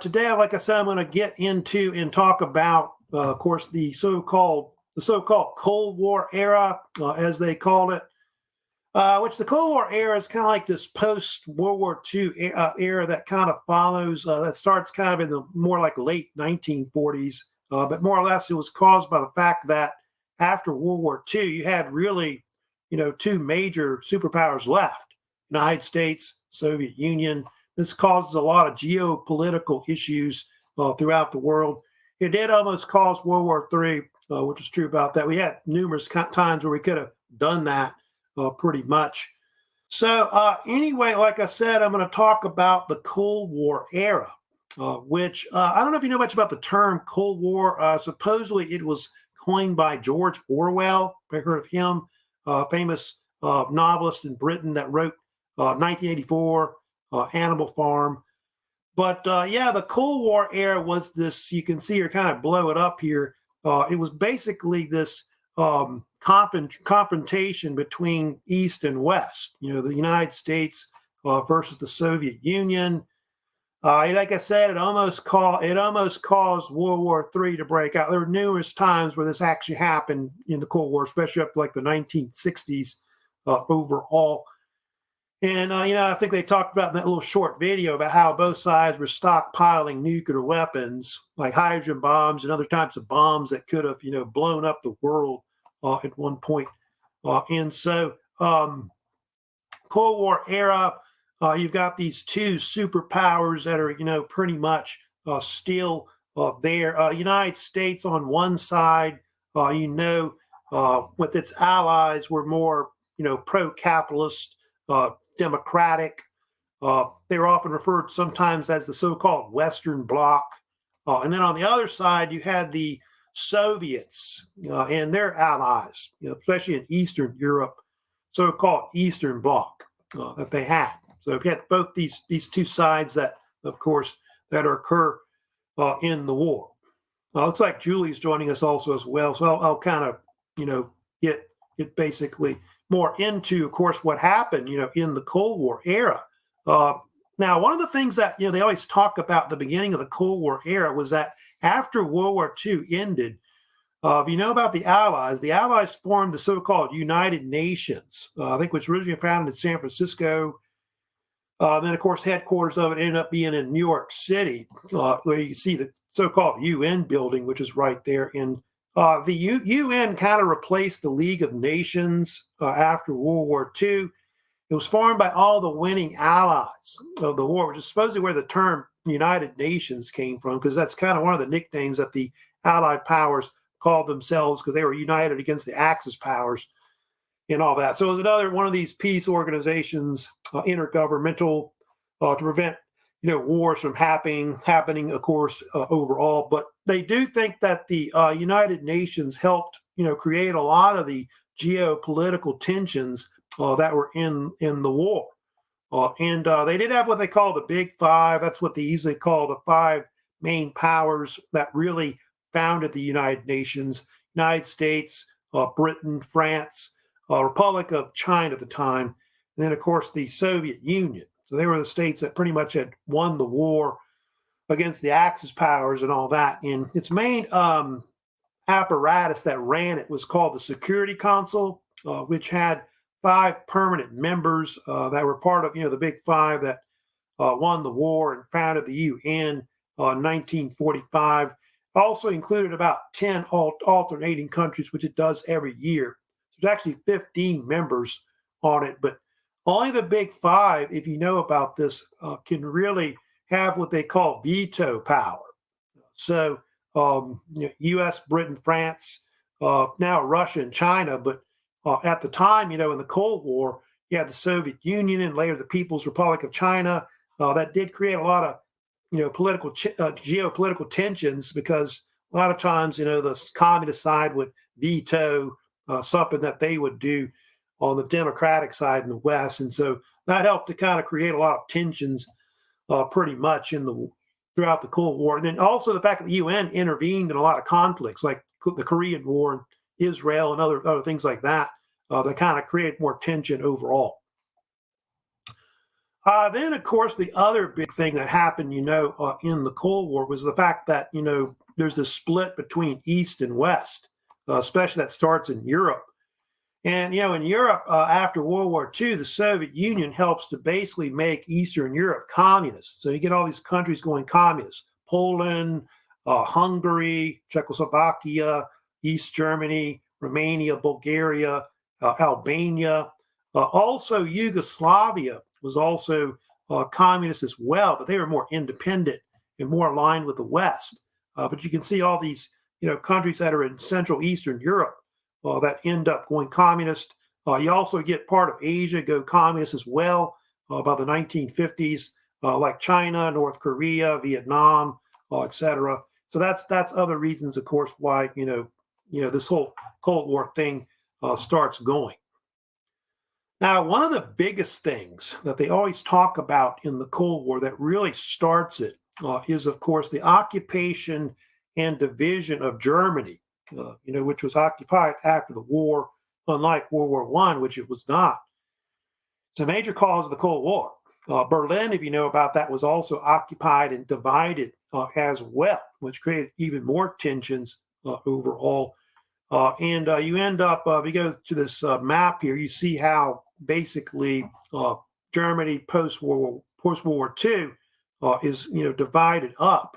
Today, like I said, I'm going to get into and talk about, of course, the so-called Cold War era, as they called it. Which the Cold War era is kind of like this post-World War II era that kind of follows, that starts kind of in the more like late 1940s, but more or less it was caused by the fact that after World War II, you had really, two major superpowers left: United States, Soviet Union. This causes a lot of geopolitical issues throughout the world. It did almost cause World War III, which is true about that. We had numerous times where we could have done that pretty much. So anyway, like I said, I'm going to talk about the Cold War era, which I don't know if you know much about the term Cold War. Supposedly it was coined by George Orwell. I've heard of him, famous novelist in Britain that wrote 1984, Animal Farm. But yeah, the Cold War era was this, you can see her kind of blow it up here. It was basically this confrontation between East and West, the United States versus the Soviet Union. Like I said, it almost caused World War III to break out. There were numerous times where this actually happened in the Cold War, especially up to like the 1960s overall. And, I think they talked about in that little short video about how both sides were stockpiling nuclear weapons, like hydrogen bombs and other types of bombs that could have, blown up the world at one point. And so, Cold War era, you've got these two superpowers that are, pretty much still there. United States on one side, with its allies were more, pro-capitalist, democratic. They were often referred sometimes as the so-called Western Bloc. And then on the other side, you had the Soviets and their allies, especially in Eastern Europe, so-called Eastern Bloc that they had. So you had both these two sides that, of course, that occur in the war. Looks like Julie's joining us also as well. So I'll kind of, get basically more into, of course, what happened, in the Cold War era. Now, one of the things that, they always talk about at the beginning of the Cold War era was that after World War II ended, if you know about the Allies formed the so-called United Nations, I think, which originally founded in San Francisco. Then, of course, headquarters of it ended up being in New York City, where you see the so-called UN building, which is right there. And the UN kind of replaced the League of Nations after World War II. It was formed by all the winning allies of the war, which is supposedly where the term United Nations came from, because that's kind of one of the nicknames that the Allied powers called themselves, because they were united against the Axis powers and all that. So it was another one of these peace organizations, intergovernmental, to prevent wars from happening, of course, overall. But they do think that the United Nations helped, create a lot of the geopolitical tensions that were in the war. And they did have what they call the Big Five. That's what they usually call the five main powers that really founded the United Nations: United States, Britain, France, Republic of China at the time, and then, of course, the Soviet Union. So they were the states that pretty much had won the war against the Axis powers and all that. And its main apparatus that ran it was called the Security Council, which had five permanent members that were part of, the Big Five that won the war and founded the UN in 1945. Also included about 10 alternating countries, which it does every year. There's actually 15 members on it, but only the Big Five, if you know about this, can really have what they call veto power. So U.S., Britain, France, now Russia and China, but at the time, in the Cold War, you had the Soviet Union and later the People's Republic of China. That did create a lot of, geopolitical tensions, because a lot of times, the communist side would veto something that they would do on the Democratic side in the West. And so that helped to kind of create a lot of tensions pretty much throughout the Cold War. And then also the fact that the UN intervened in a lot of conflicts, like the Korean War and Israel and other things like that, that kind of create more tension overall. Then, of course, the other big thing that happened, in the Cold War was the fact that, there's this split between East and West, especially that starts in Europe. And, in Europe, after World War II, the Soviet Union helps to basically make Eastern Europe communist. So you get all these countries going communist: Poland, Hungary, Czechoslovakia, East Germany, Romania, Bulgaria, Albania. Also, Yugoslavia was also communist as well, but they were more independent and more aligned with the West. But you can see all these, countries that are in Central Eastern Europe that end up going communist. You also get part of Asia go communist as well by the 1950s, like China, North Korea, Vietnam, etc. So that's other reasons, of course, why this whole Cold War thing starts going. Now, one of the biggest things that they always talk about in the Cold War that really starts it is, of course, the occupation and division of Germany, which was occupied after the war, unlike World War I, which it was not. It's a major cause of the Cold War. Berlin, if you know about that, was also occupied and divided as well, which created even more tensions overall. And you end up, if you go to this map here, you see how basically Germany post-World War II is, divided up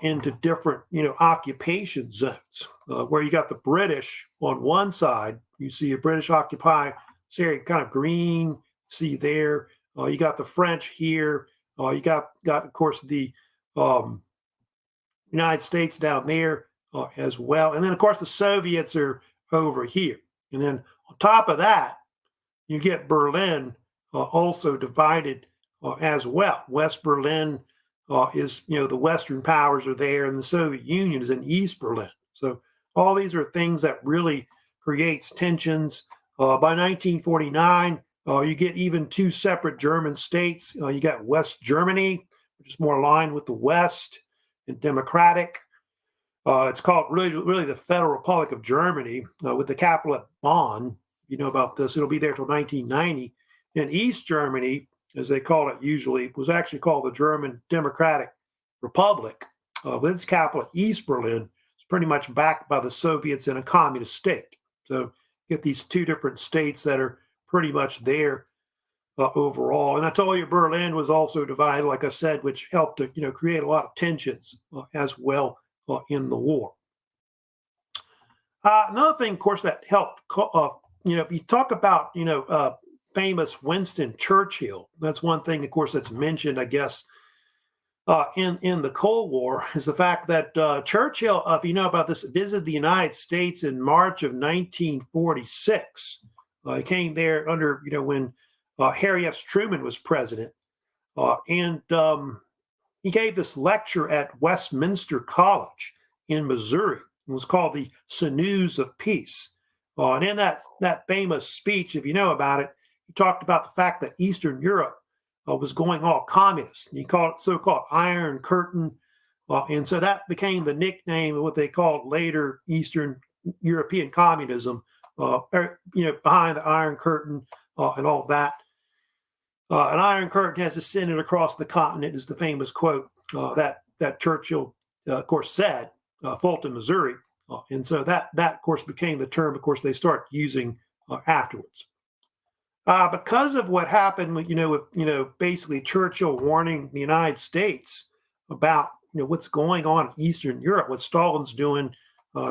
into different, occupation zones, where you got the British on one side. You see a British occupy, see kind of green, see there. You got the French here. You got, of course, the United States down there as well. And then, of course, the Soviets are over here. And then on top of that, you get Berlin also divided as well. West Berlin is, the Western powers are there, and the Soviet Union is in East Berlin. So all these are things that really creates tensions. By 1949, you get even two separate German states. You got West Germany, which is more aligned with the West and democratic. It's called really the Federal Republic of Germany, with the capital at Bonn. You know about this. It'll be there till 1990. And East Germany, as they call it usually, was actually called the German Democratic Republic, with its capital at East Berlin. It's pretty much backed by the Soviets in a communist state. So you get these two different states that are pretty much there overall. And I told you Berlin was also divided, like I said, which helped to create a lot of tensions as well in the war. Another thing, of course, that helped, if you talk about, famous Winston Churchill, that's one thing, of course, that's mentioned, I guess, in the Cold War, is the fact that Churchill, if you know about this, visited the United States in March of 1946. He came there under, when Harry S. Truman was president. And he gave this lecture at Westminster College in Missouri. It was called the Sinews of Peace. And in that famous speech, if you know about it, he talked about the fact that Eastern Europe was going all communist. And he called it so-called Iron Curtain. And so that became the nickname of what they called later Eastern European communism, behind the Iron Curtain and all that. An Iron Curtain has descended across the continent is the famous quote that Churchill, of course, said, Fulton, Missouri. And so that, of course, became the term, of course, they start using afterwards. Because of what happened, with basically Churchill warning the United States about, what's going on in Eastern Europe, what Stalin's doing,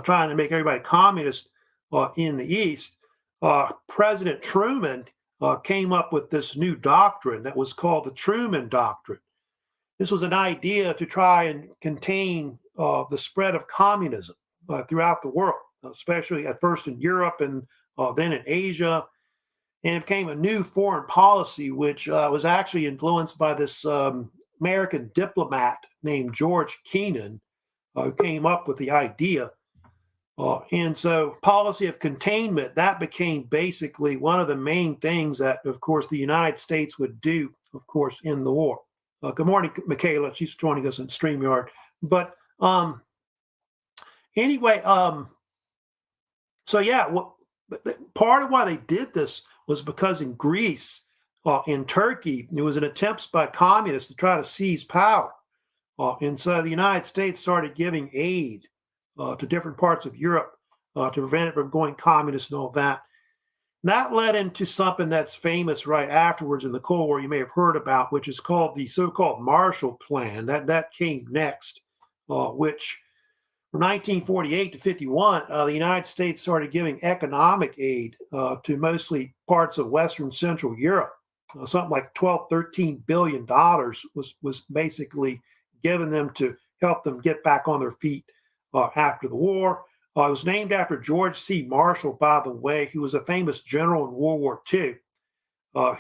trying to make everybody communist in the East, President Truman came up with this new doctrine that was called the Truman Doctrine. This was an idea to try and contain the spread of communism throughout the world, especially at first in Europe and then in Asia. And it became a new foreign policy, which was actually influenced by this American diplomat named George Kennan, who came up with the idea. And so policy of containment, that became basically one of the main things that, of course, the United States would do, of course, in the war. Good morning, Michaela. She's joining us in StreamYard. But anyway, so yeah, part of why they did this was because in Greece, in Turkey. It was an attempt by communists to try to seize power. And so the United States started giving aid to different parts of Europe to prevent it from going communist and all that. And that led into something that's famous right afterwards in the Cold War you may have heard about, which is called the so-called Marshall Plan. That came next, which from 1948 to 51, the United States started giving economic aid to mostly parts of Western Central Europe. Something like $12, $13 billion was basically given them to help them get back on their feet after the war. It was named after George C. Marshall, by the way, who was a famous general in World War II,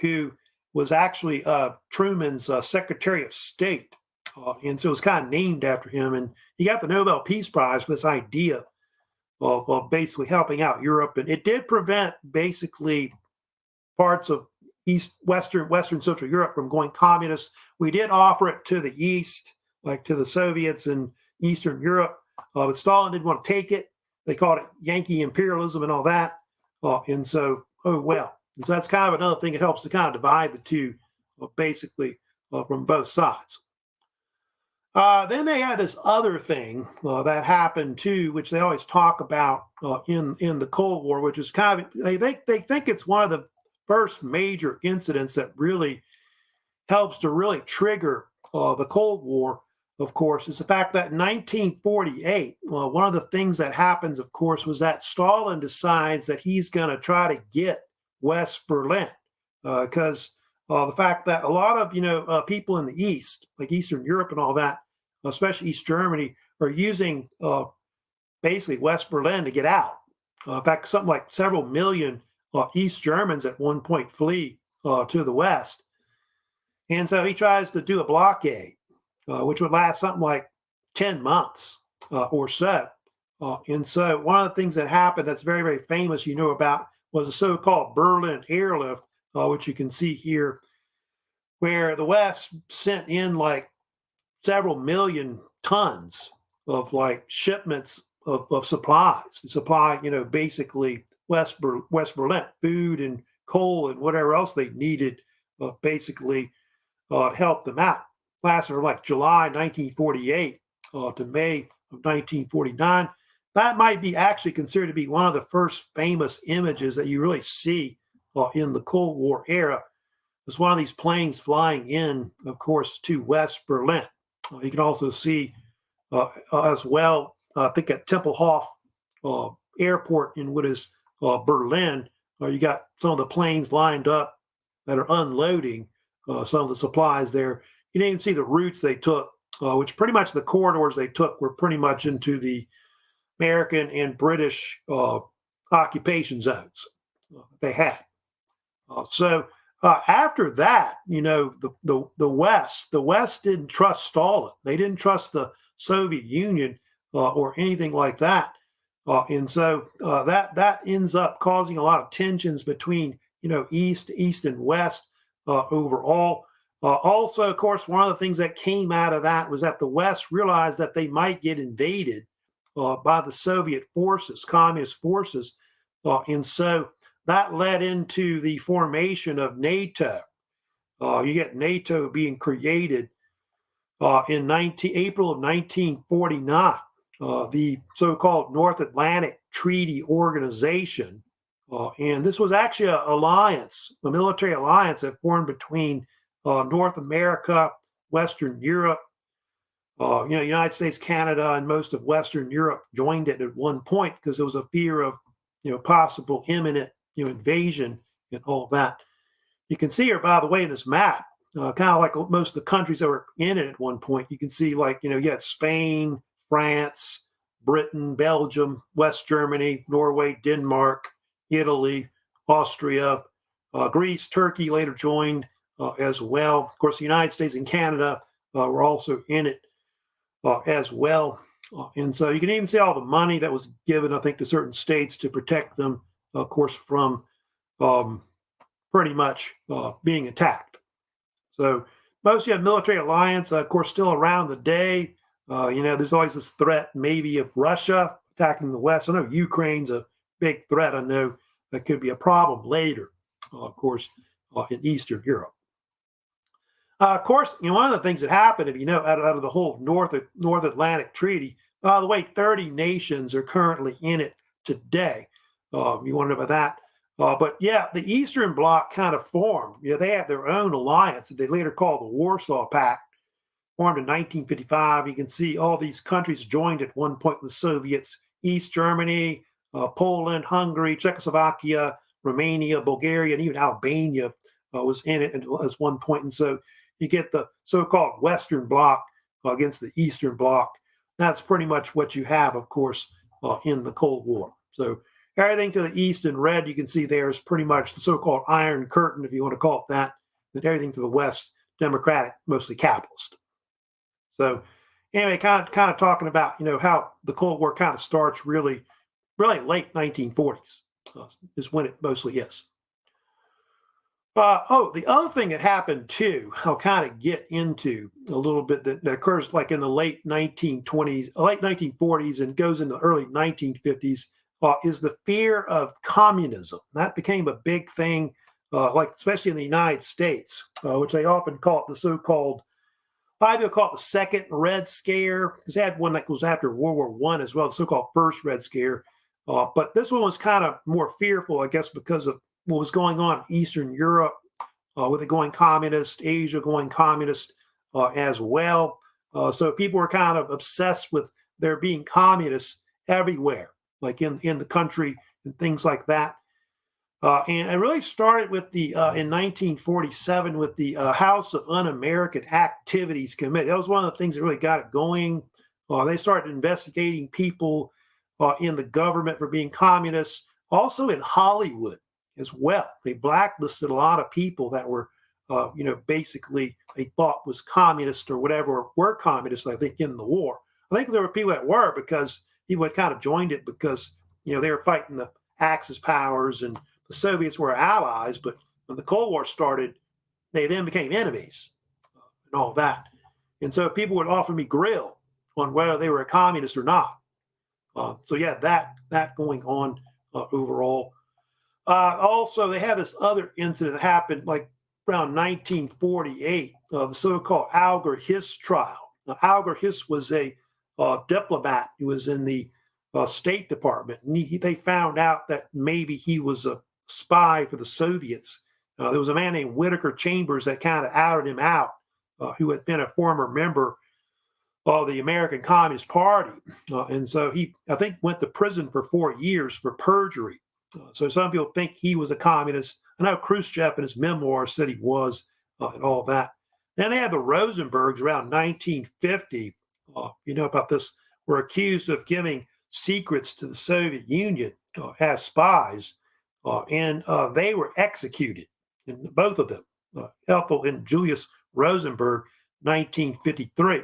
who was actually Truman's Secretary of State. And so it was kind of named after him. And he got the Nobel Peace Prize for this idea of basically helping out Europe. And it did prevent basically parts of Western Central Europe from going communist. We did offer it to the East, like to the Soviets in Eastern Europe, but Stalin didn't want to take it. They called it Yankee imperialism and all that. And so, oh well. And so that's kind of another thing that helps to kind of divide the two, basically, from both sides. Then they had this other thing that happened too, which they always talk about in the Cold War, which is kind of, they think it's one of the first major incidents that really helps to really trigger the Cold War, of course, is the fact that in 1948, one of the things that happens, of course, was that Stalin decides that he's going to try to get West Berlin because the fact that a lot of, people in the East, like Eastern Europe and all that, especially East Germany, are using basically West Berlin to get out. In fact, something like several million East Germans at one point flee to the West. And so he tries to do a blockade, which would last something like 10 months or so. And so one of the things that happened that's very, very famous, about, was the so-called Berlin Airlift, which you can see here, where the West sent in like several million tons of like shipments of supplies to supply, basically West Berlin, food and coal and whatever else they needed, basically help them out. Lasted from like July 1948 to May of 1949. That might be actually considered to be one of the first famous images that you really see in the Cold War era. It's one of these planes flying in, of course, to West Berlin. You can also see as well, I think at Tempelhof Airport in what is Berlin, you got some of the planes lined up that are unloading some of the supplies there. You can even see the routes they took, which pretty much the corridors they took were pretty much into the American and British occupation zones they had. So after that, the West didn't trust Stalin. They didn't trust the Soviet Union or anything like that. And so that ends up causing a lot of tensions between, East and West overall. Also, of course, one of the things that came out of that was that the West realized that they might get invaded by the Soviet forces, communist forces. And so that led into the formation of NATO. You get NATO being created in April of 1949, the so-called North Atlantic Treaty Organization. And this was actually an alliance, a military alliance that formed between North America, Western Europe, United States, Canada, and most of Western Europe joined it at one point because there was a fear of, possible imminent, invasion and all of that. You can see here, by the way, in this map, kind of like most of the countries that were in it at one point. You can see, like, you had Spain, France, Britain, Belgium, West Germany, Norway, Denmark, Italy, Austria, Greece, Turkey later joined as well. Of course, the United States and Canada were also in it as well. And so you can even see all the money that was given, I think, to certain states to protect them, of course, from pretty much being attacked. So most you have military alliance, of course, still around the day. There's always this threat maybe of Russia attacking the West. I know Ukraine's a big threat. I know that could be a problem later, of course, in Eastern Europe. Of course, one of the things that happened, if out of the whole North Atlantic Treaty, by the way, 30 nations are currently in it today. You want to know about that? But yeah, the Eastern Bloc kind of formed. They had their own alliance that they later called the Warsaw Pact, formed in 1955. You can see all these countries joined at one point with the Soviets: East Germany, Poland, Hungary, Czechoslovakia, Romania, Bulgaria, and even Albania was in it at one point. And so you get the so-called Western Bloc against the Eastern Bloc. That's pretty much what you have, of course, in the Cold War. So everything to the east in red, you can see there is pretty much the so-called Iron Curtain, if you want to call it that. Then everything to the west, democratic, mostly capitalist. So anyway, kind of talking about how the Cold War kind of starts really late 1940s is when it mostly is. The other thing that happened too, I'll kind of get into a little bit that occurs like in the late 1940s and goes into the early 1950s, is the fear of communism. That became a big thing, especially in the United States, which they often call it the so-called, people call it the Second Red Scare, because they had one that goes after World War I as well, the so-called First Red Scare. But this one was kind of more fearful, I guess, because of what was going on in Eastern Europe, with it going communist, Asia going communist as well. So people were kind of obsessed with there being communists everywhere, like in the country and things like that. And it really started with in 1947 with the House of Un-American Activities Committee. That was one of the things that really got it going. They started investigating people in the government for being communists, also in Hollywood as well. They blacklisted a lot of people that were, basically they thought was communist or whatever, or were communists, I think, in the war. I think there were people that were, because people had kind of joined it because, they were fighting the Axis powers and the Soviets were allies. But when the Cold War started, they then became enemies and all that. And so people would often be grilled on whether they were a communist or not. So yeah, that going on overall. Also, they had this other incident that happened like around 1948, the so-called Alger Hiss trial. Now, Alger Hiss was a diplomat who was in the State Department. And they found out that maybe he was a spy for the Soviets. There was a man named Whittaker Chambers that kind of outed him out, who had been a former member of the American Communist Party. And so he, I think, went to prison for 4 years for perjury. So some people think he was a communist. I know Khrushchev in his memoirs said he was, and all that. Then they had the Rosenbergs around 1950. About this, were accused of giving secrets to the Soviet Union as spies, and they were executed, and both of them, Ethel and Julius Rosenberg, 1953.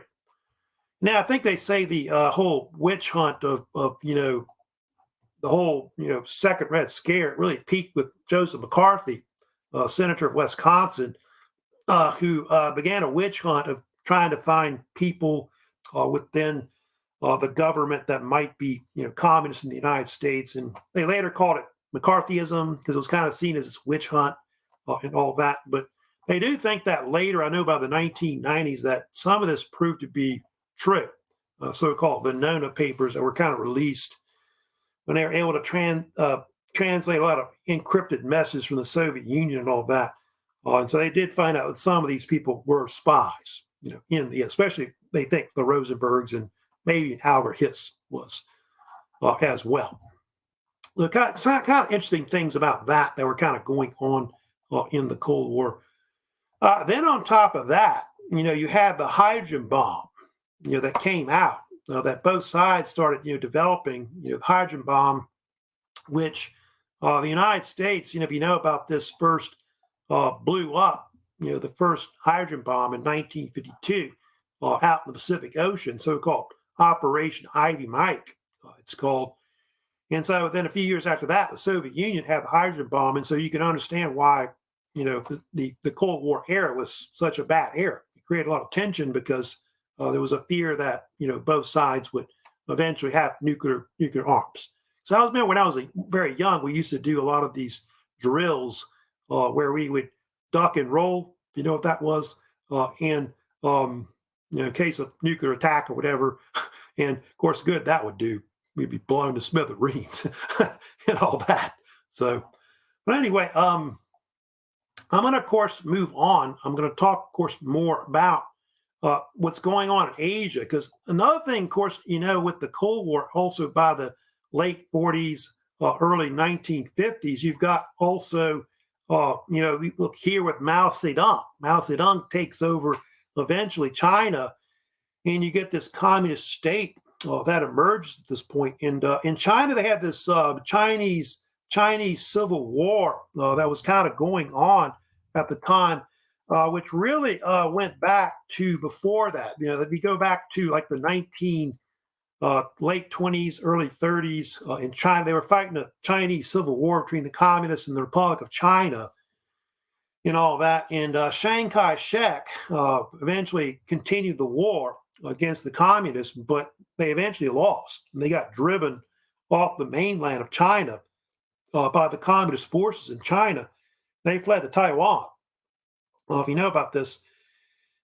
Now, I think they say the whole witch hunt of the whole, Second Red Scare really peaked with Joseph McCarthy, senator of Wisconsin, who began a witch hunt of trying to find people within the government that might be, communist in the United States. And they later called it McCarthyism because it was kind of seen as this witch hunt and all that. But they do think that later, I know by the 1990s, that some of this proved to be true, so-called Venona papers that were kind of released when they were able to translate a lot of encrypted messages from the Soviet Union and all that. And so they did find out that some of these people were spies, especially they think the Rosenbergs and maybe Alger Hiss was as well. The kind of interesting things about that were kind of going on in the Cold War. Then on top of that, you had the hydrogen bomb, that came out. That both sides started, developing, hydrogen bomb, which the United States, if you know about this, first blew up, the first hydrogen bomb in 1952 out in the Pacific Ocean, so-called Operation Ivy Mike, it's called. And so then a few years after that, the Soviet Union had the hydrogen bomb. And so you can understand why, the Cold War era was such a bad era. It created a lot of tension because there was a fear that, both sides would eventually have nuclear arms. So I remember when I was very young, we used to do a lot of these drills where we would duck and roll, if you know what that was, and in case of nuclear attack or whatever. And of course, good that would do. We'd be blown to smithereens and all that. So, but anyway, I'm going to, of course, move on. I'm going to talk, of course, more about what's going on in Asia, because another thing, of course, with the Cold War, also by the late 40s, early 1950s, you've got also, we look here with Mao Zedong. Mao Zedong takes over eventually China, and you get this communist state that emerges at this point. And in China, they had this Chinese Civil War that was kind of going on at the time, which really went back to before that. If you go back to like the late 20s, early 30s in China, they were fighting a Chinese Civil War between the communists and the Republic of China and all that. And Chiang Kai-shek eventually continued the war against the communists, but they eventually lost. And they got driven off the mainland of China by the communist forces in China. They fled to Taiwan. If you know about this.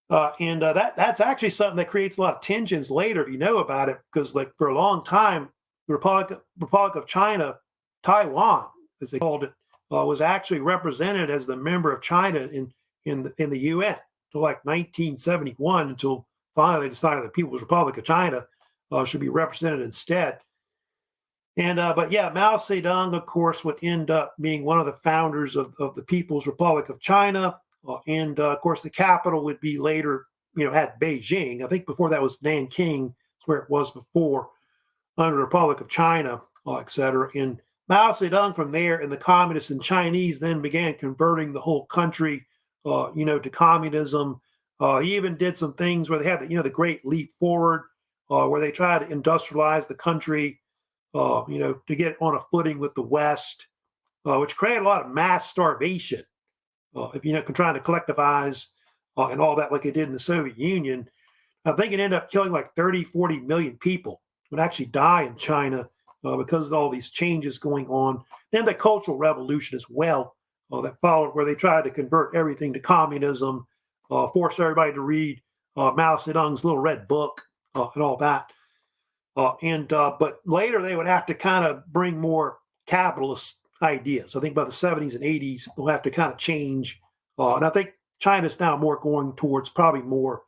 And that's actually something that creates a lot of tensions later, if you know about it, because like for a long time, the Republic of China, Taiwan, as they called it, was actually represented as the member of China in the UN until like 1971, until finally they decided the People's Republic of China should be represented instead. And but yeah, Mao Zedong, of course, would end up being one of the founders of the People's Republic of China. And of course, the capital would be later, at Beijing. I think before that was Nanking, where it was before, under the Republic of China, et cetera. And Mao Zedong from there, and the communists and Chinese then began converting the whole country, to communism. He even did some things where they had, the Great Leap Forward, where they tried to industrialize the country, to get on a footing with the West, which created a lot of mass starvation. Trying to collectivize and all that like it did in the Soviet Union. I think it ended up killing like 30, 40 million people would actually die in China because of all these changes going on. Then the Cultural Revolution as well that followed, where they tried to convert everything to communism, force everybody to read Mao Zedong's little red book and all that. But later they would have to kind of bring more capitalist ideas. I think by the 70s and 80s, they'll have to kind of change. And I think China's now more going towards probably more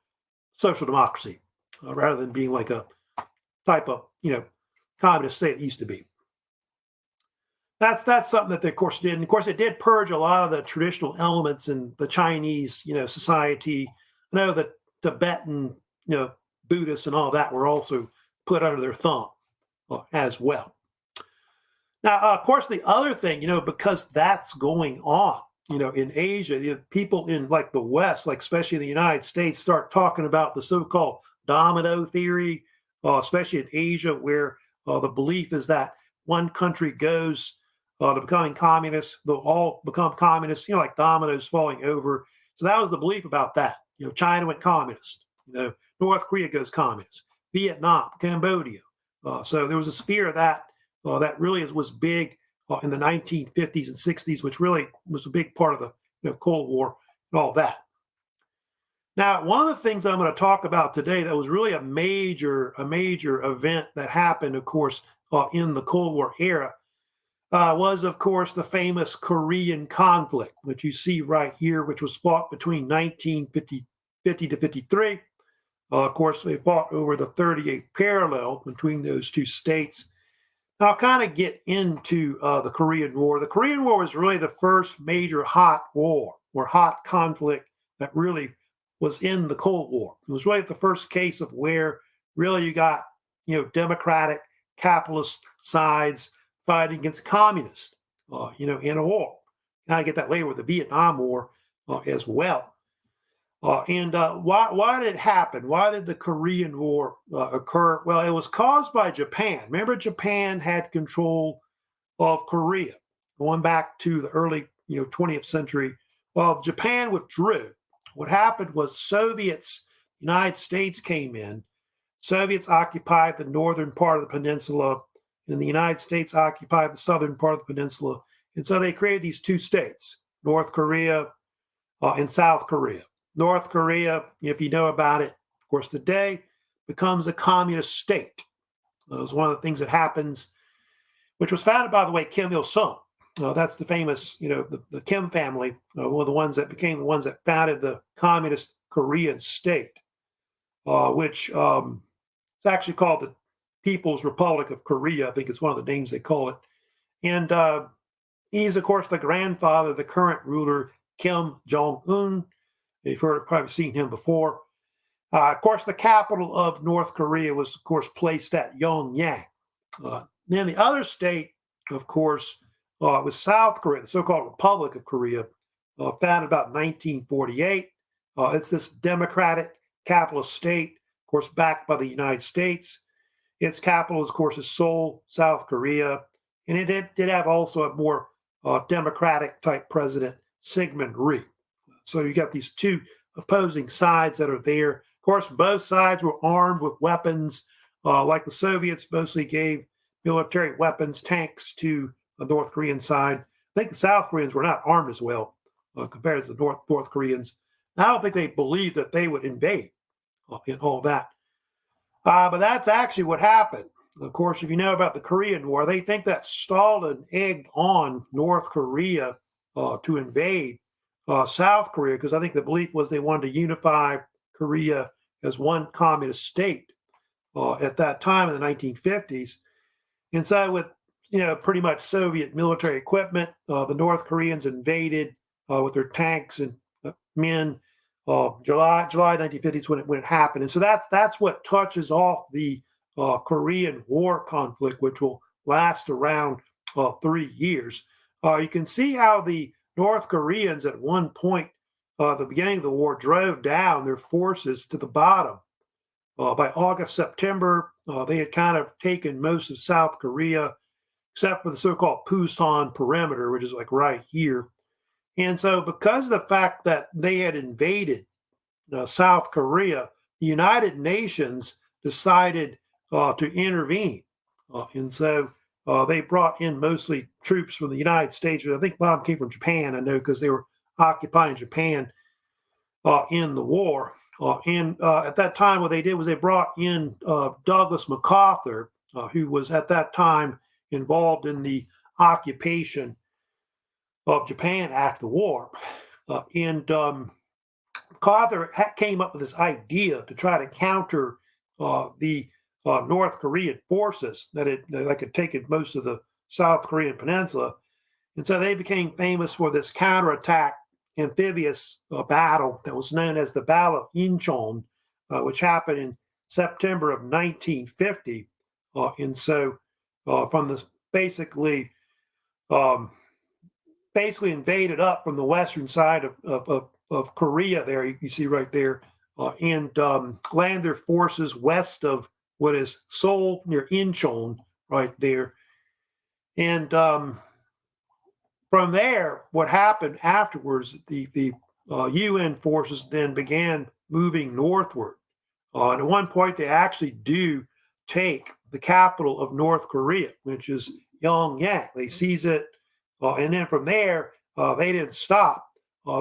social democracy rather than being like a type of, communist state it used to be. That's something that they, of course, did. And of course, it did purge a lot of the traditional elements in the Chinese, society. I know that Tibetan, Buddhists and all that were also put under their thumb as well. Now, of course, the other thing, because that's going on, in Asia, people in like the West, like especially the United States, start talking about the so-called domino theory, especially in Asia, where the belief is that one country goes to becoming communist, they'll all become communists, like dominoes falling over. So that was the belief about that. China went communist, North Korea goes communist, Vietnam, Cambodia. So there was a fear of that. That really was big in the 1950s and 60s, which really was a big part of the Cold War and all that. Now, one of the things I'm going to talk about today that was really a major event that happened, of course, in the Cold War era was, of course, the famous Korean conflict, which you see right here, which was fought between 1950 to 53. Of course, they fought over the 38th parallel between those two states. Now, I'll kind of get into the Korean War. The Korean War was really the first major hot war or hot conflict that really was in the Cold War. It was really the first case of where really you got, democratic capitalist sides fighting against communists, in a war. Now I get that later with the Vietnam War as well. Why did it happen? Why did the Korean War occur? Well, it was caused by Japan. Remember, Japan had control of Korea going back to the early 20th century. Well, Japan withdrew. What happened was United States came in. Soviets occupied the northern part of the peninsula, and the United States occupied the southern part of the peninsula. And so they created these two states, North Korea in South Korea. North Korea, if you know about it, of course, today becomes a communist state. It was one of the things that happens, which was founded, by the way, Kim Il-sung. That's the famous, the Kim family, one of the ones that became the ones that founded the communist Korean state, which is actually called the People's Republic of Korea. I think it's one of the names they call it. And he's, of course, the grandfather of the current ruler, Kim Jong-un. You've probably seen him before. Of course, the capital of North Korea was, of course, placed at Pyongyang. Then the other state, of course, was South Korea, the so-called Republic of Korea, founded about 1948. It's this democratic capitalist state, of course, backed by the United States. Its capital, of course, is Seoul, South Korea. And it did have also a more democratic type president, Syngman Rhee. So you got these two opposing sides that are there. Of course, both sides were armed with weapons, like the Soviets mostly gave military weapons, tanks to the North Korean side. I think the South Koreans were not armed as well compared to the North Koreans. I don't think they believed that they would invade and all that. But that's actually what happened. Of course, if you know about the Korean War, they think that Stalin egged on North Korea to invade South Korea, because I think the belief was they wanted to unify Korea as one communist state at that time in the 1950s. And so with, pretty much Soviet military equipment, the North Koreans invaded with their tanks and men. July 1950s when it happened. And so that's what touches off the Korean War conflict, which will last around 3 years. You can see how the North Koreans at one point, the beginning of the war, drove down their forces to the bottom. By August, September, they had kind of taken most of South Korea, except for the so-called Pusan perimeter, which is like right here. And so because of the fact that they had invaded South Korea, the United Nations decided to intervene. And so they brought in mostly troops from the United States. I think a lot of them came from Japan, I know, because they were occupying Japan in the war. And at that time, what they did was they brought in Douglas MacArthur, who was at that time involved in the occupation of Japan after the war. And MacArthur came up with this idea to try to counter the North Korean forces that had taken most of the South Korean peninsula. And so they became famous for this counterattack amphibious battle that was known as the Battle of Incheon, which happened in September of 1950. And so from this basically invaded up from the western side of Korea there, you see right there, and land their forces west of what is Seoul near Incheon right there. And from there, what happened afterwards, the UN forces then began moving northward. And at one point, they actually do take the capital of North Korea, which is Pyongyang. They seize it. And then from there, they didn't stop.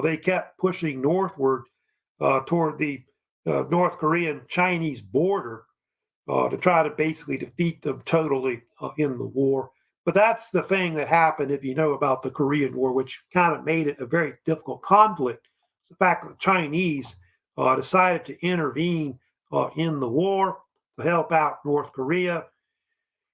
They kept pushing northward toward the North Korean-Chinese border to try to basically defeat them totally in the war. But that's the thing that happened, if you know about the Korean War, which kind of made it a very difficult conflict. It's the fact that the Chinese decided to intervene in the war to help out North Korea.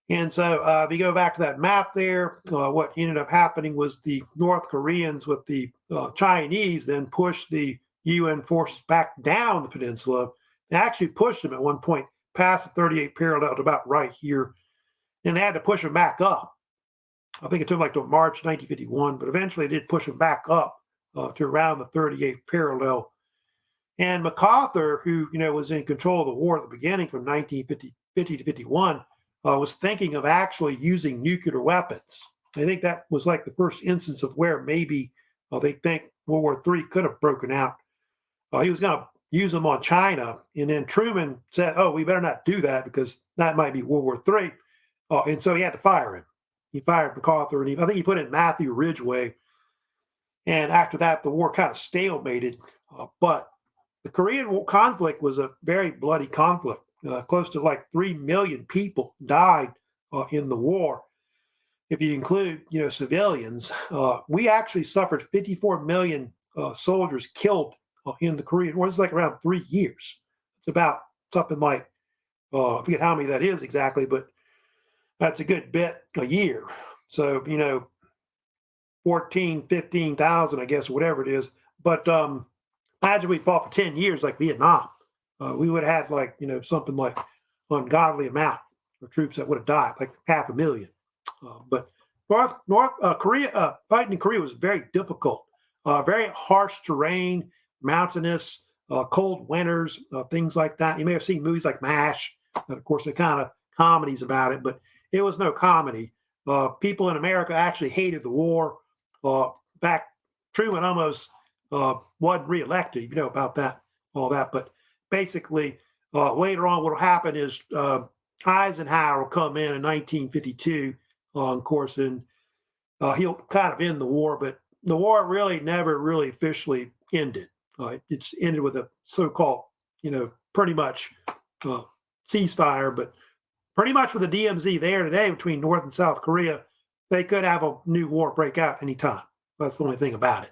And so if you go back to that map there, what ended up happening was the North Koreans with the Chinese then pushed the UN forces back down the peninsula. They actually pushed them at one point past the 38th parallel to about right here. And they had to push them back up. I think it took like till March 1951, but eventually they did push them back up to around the 38th parallel. And MacArthur, who was in control of the war at the beginning from 1950 to 51, was thinking of actually using nuclear weapons. I think that was like the first instance of where maybe they think World War III could have broken out. He was going to use them on China, and then Truman said, "Oh, we better not do that because that might be World War III," and so he had to fire him. He fired MacArthur, and I think he put in Matthew Ridgway. And after that, the war kind of stalemated. But the Korean War conflict was a very bloody conflict. Close to like 3 million people died in the war. If you include, civilians, we actually suffered 54 million soldiers killed in the Korean War. It's like around 3 years. It's about something like, I forget how many that is exactly, but that's a good bit a year. So, 14, 15,000, I guess, whatever it is. But imagine we fought for 10 years like Vietnam. We would have had like, something like ungodly amount of troops that would have died, like 500,000. But North Korea, fighting in Korea was very difficult, very harsh terrain, mountainous, cold winters, things like that. You may have seen movies like MASH, and of course, they're kind of comedies about it, but it was no comedy. People in America actually hated the war. Back, Truman almost wasn't reelected, about that, all that. But basically, later on, what will happen is Eisenhower will come in 1952, of course, and he'll kind of end the war, but the war really never really officially ended. It's ended with a so-called, pretty much ceasefire, but pretty much with the DMZ there today between North and South Korea, they could have a new war break out anytime. That's the only thing about it.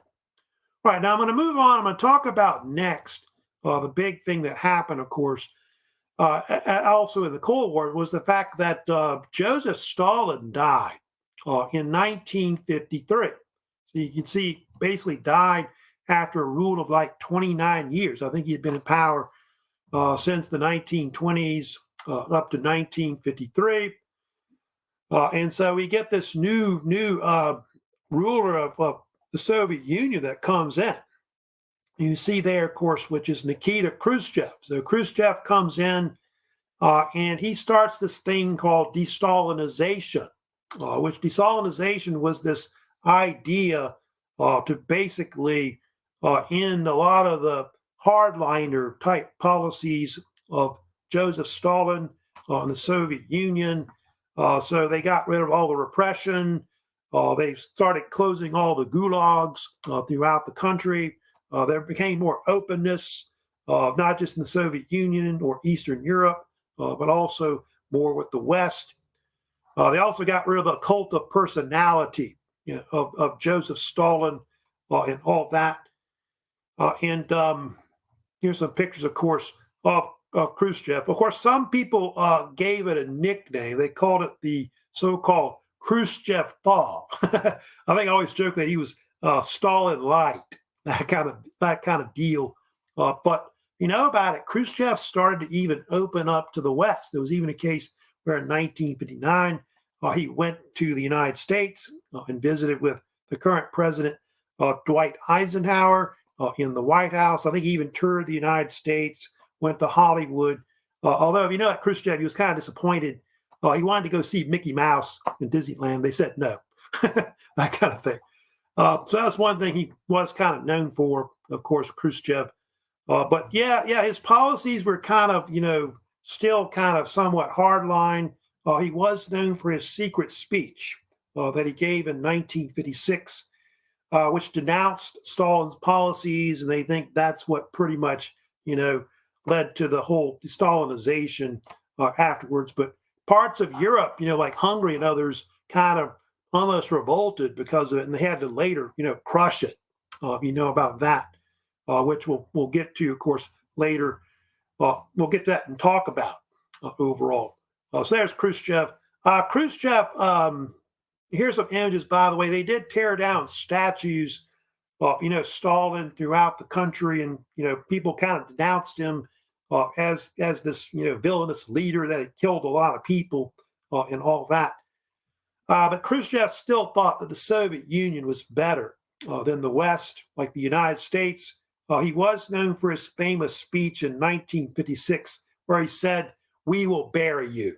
All right, now I'm going to move on. I'm going to talk about next the big thing that happened, of course, also in the Cold War was the fact that Joseph Stalin died in 1953. So you can see basically died after a rule of like 29 years. I think he had been in power since the 1920s up to 1953. And so we get this new ruler of the Soviet Union that comes in. You see there, of course, which is Nikita Khrushchev. So Khrushchev comes in and he starts this thing called de-Stalinization, which de-Stalinization was this idea to basically end a lot of the hardliner type policies of Joseph Stalin in the Soviet Union. So they got rid of all the repression. They started closing all the gulags throughout the country. There became more openness, not just in the Soviet Union or Eastern Europe, but also more with the West. They also got rid of the cult of personality of Joseph Stalin and all that. And here's some pictures, of course, of Khrushchev. Of course, some people gave it a nickname. They called it the so-called Khrushchev thaw. I think I always joke that he was Stalin light, that kind of deal. But you know about it, Khrushchev started to even open up to the West. There was even a case where in 1959 he went to the United States and visited with the current president Dwight Eisenhower in the White House. I think he even toured the United States, went to Hollywood. Although, if you know, at Khrushchev, he was kind of disappointed. He wanted to go see Mickey Mouse in Disneyland. They said no, that kind of thing. So that's one thing he was kind of known for, of course, Khrushchev. But yeah, his policies were kind of, still kind of somewhat hardline. He was known for his secret speech that he gave in 1956, which denounced Stalin's policies, and they think that's what pretty much, led to the whole Stalinization afterwards. But parts of Europe, like Hungary and others, kind of almost revolted because of it, and they had to later, crush it. About that, which we'll get to, of course, later. We'll get to that and talk about overall. So there's Khrushchev. Khrushchev, here's some images, by the way. They did tear down statues of, Stalin throughout the country, and, people kind of denounced him as this, villainous leader that had killed a lot of people and all that. But Khrushchev still thought that the Soviet Union was better than the West, like the United States. He was known for his famous speech in 1956, where he said, "We will bury you."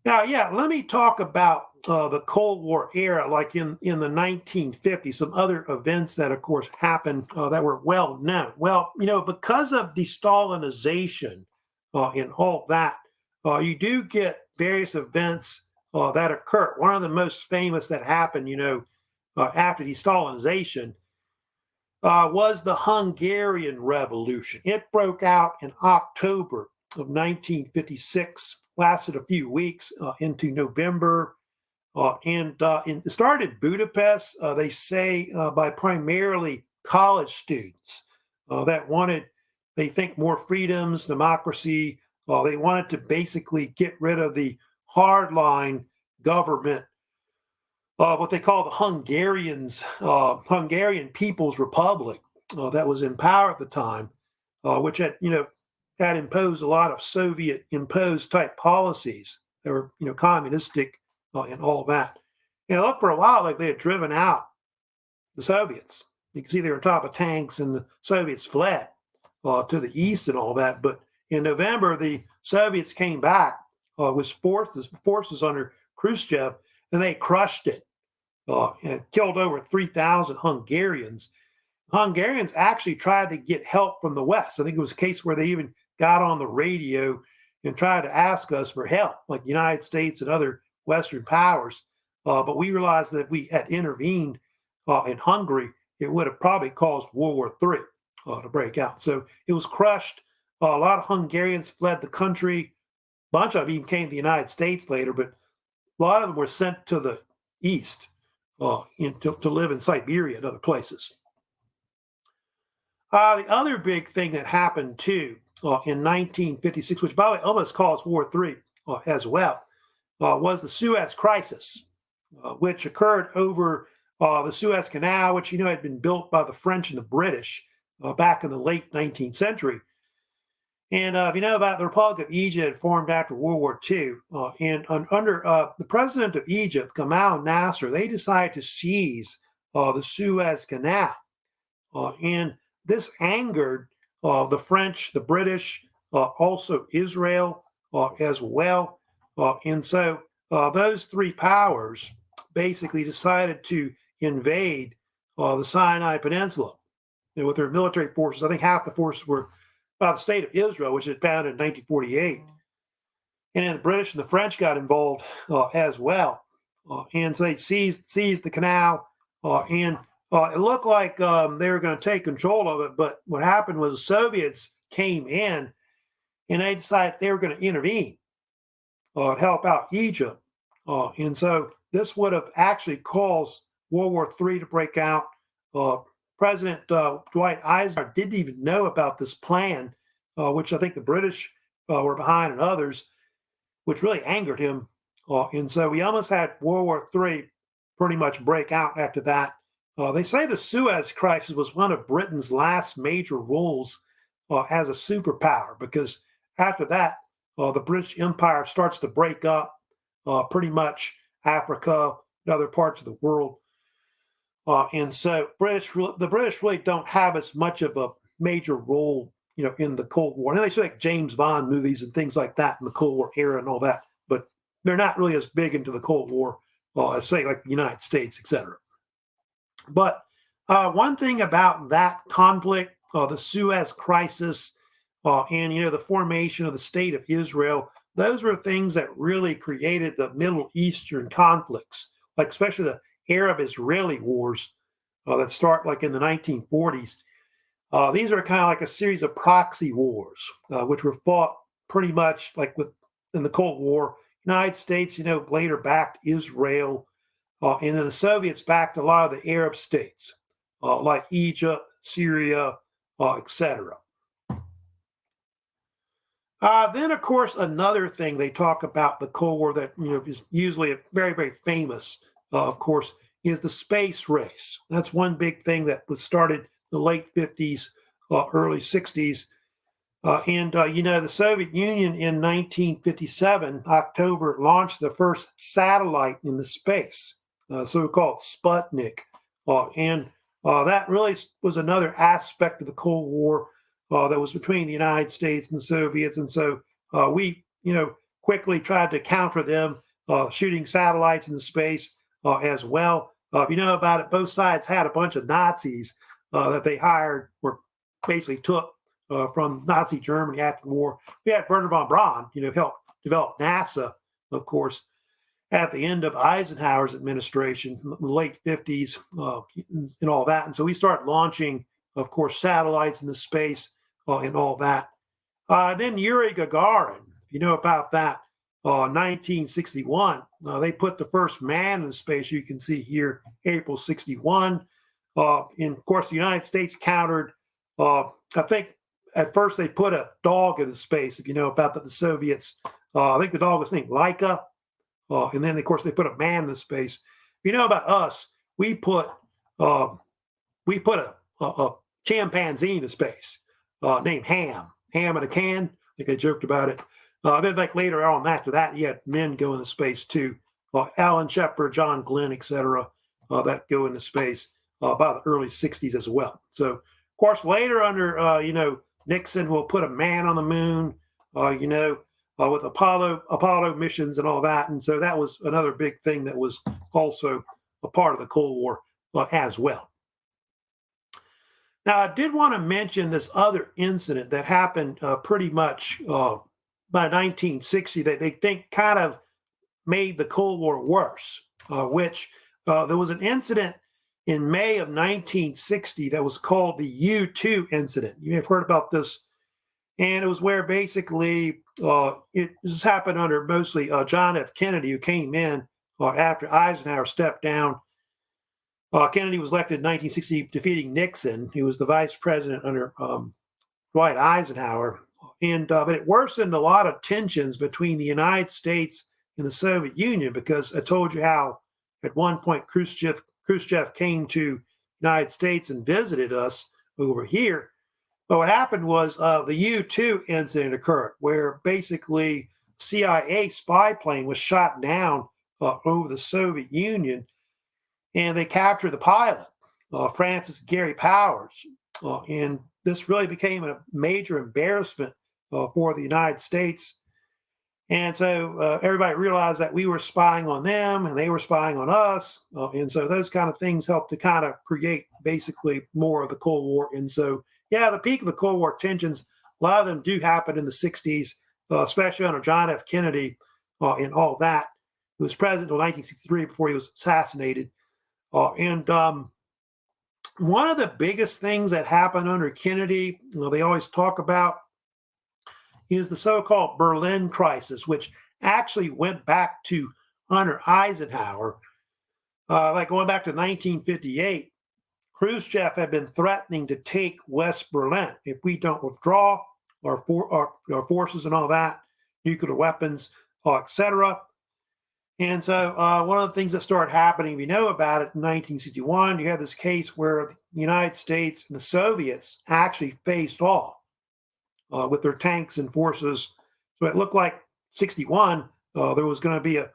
Now, let me talk about the Cold War era, like in the 1950s, some other events that, of course, happened that were well known. Well, because of de-Stalinization and all that, you do get various events that occur. One of the most famous that happened, after de-Stalinization was the Hungarian Revolution. It broke out in October of 1956, lasted a few weeks into November, and it started in Budapest, they say, by primarily college students that wanted, they think, more freedoms, democracy. They wanted to basically get rid of the hardline government of what they call the Hungarian People's Republic that was in power at the time, which had, had imposed a lot of Soviet imposed type policies that were, communistic and all that. It looked for a while like they had driven out the Soviets. You can see they were on top of tanks and the Soviets fled to the east and all that. But in November, the Soviets came back with forces under Khrushchev, and they crushed it and killed over 3,000 Hungarians. Hungarians actually tried to get help from the West. I think it was a case where they even got on the radio and tried to ask us for help, like the United States and other Western powers. But we realized that if we had intervened in Hungary, it would have probably caused World War III to break out. So it was crushed. A lot of Hungarians fled the country. A bunch of them even came to the United States later, but a lot of them were sent to the east to live in Siberia and other places. The other big thing that happened too in 1956, which by the way almost caused World War III as well, was the Suez Crisis, which occurred over the Suez Canal, which had been built by the French and the British back in the late 19th century. And if you know about the Republic of Egypt, it formed after World War II. And under the president of Egypt, Gamal Nasser, they decided to seize the Suez Canal. And this angered the French, the British, also Israel as well. And so those three powers basically decided to invade the Sinai Peninsula with their military forces. I think half the forces were by the state of Israel, which was founded in 1948. And then the British and the French got involved as well. And so they seized the canal, and it looked like they were going to take control of it. But what happened was the Soviets came in, and they decided they were going to intervene to help out Egypt. And so this would have actually caused World War III to break out. President Dwight Eisenhower didn't even know about this plan, which I think the British were behind and others, which really angered him. And so we almost had World War III pretty much break out after that. They say the Suez Crisis was one of Britain's last major rules as a superpower, because after that, the British Empire starts to break up pretty much Africa and other parts of the world. And so the British really don't have as much of a major role, in the Cold War. And they say like James Bond movies and things like that in the Cold War era and all that, but they're not really as big into the Cold War as say like the United States, etc. But one thing about that conflict, the Suez Crisis, and the formation of the state of Israel, those were things that really created the Middle Eastern conflicts, like especially the Arab-Israeli wars that start like in the 1940s. These are kind of like a series of proxy wars, which were fought pretty much like in the Cold War. United States, later backed Israel, and then the Soviets backed a lot of the Arab states, like Egypt, Syria, etc. Then, of course, another thing they talk about the Cold War that is usually very, very famous, of course, is the space race. That's one big thing that was started in the late 50s, early 60s. And the Soviet Union in 1957, October, launched the first satellite in the space, so-called Sputnik. And that really was another aspect of the Cold War that was between the United States and the Soviets. And so we, quickly tried to counter them, shooting satellites into space as well. If you know about it, both sides had a bunch of Nazis that they hired or basically took from Nazi Germany after the war. We had Wernher von Braun, help develop NASA, of course. at the end of Eisenhower's administration, the late 50s, and all that. And so we start launching, of course, satellites into space and all that. Then Yuri Gagarin, if you know about that, 1961, they put the first man in space. You can see here, April 61. And of course, the United States countered, I think at first they put a dog into space, if you know about that, the Soviets. I think the dog was named Laika. And then, of course, they put a man in space. If you know about us, we put a chimpanzee into space named Ham in a can. I think they joked about it. Then, like later on after that, you had men go into space too. Alan Shepard, John Glenn, etc., that go into space by the early 60s as well. So, of course, later under, Nixon will put a man on the moon, with Apollo missions and all that. And so that was another big thing that was also a part of the Cold War as well. Now, I did want to mention this other incident that happened pretty much by 1960 that they think kind of made the Cold War worse, which there was an incident in May of 1960 that was called the U-2 incident. You may have heard about this. And it was where basically this happened under mostly John F. Kennedy, who came in after Eisenhower stepped down. Kennedy was elected in 1960, defeating Nixon, who was the vice president under Dwight Eisenhower. And but it worsened a lot of tensions between the United States and the Soviet Union, because I told you how at one point Khrushchev came to the United States and visited us over here. But what happened was the U-2 incident occurred, where basically CIA spy plane was shot down over the Soviet Union, and they captured the pilot, Francis Gary Powers. And this really became a major embarrassment for the United States. And so everybody realized that we were spying on them and they were spying on us. And so those kind of things helped to kind of create basically more of the Cold War. And so, yeah, the peak of the Cold War tensions, a lot of them do happen in the 60s, especially under John F. Kennedy and all that. He was president until 1963 before he was assassinated. And one of the biggest things that happened under Kennedy, they always talk about, is the so-called Berlin crisis, which actually went back to under Eisenhower. Like going back to 1958, Khrushchev had been threatening to take West Berlin if we don't withdraw our forces and all that, nuclear weapons, etc. And so one of the things that started happening, we know about it in 1961, you had this case where the United States and the Soviets actually faced off with their tanks and forces. So it looked like 61, there was going to be a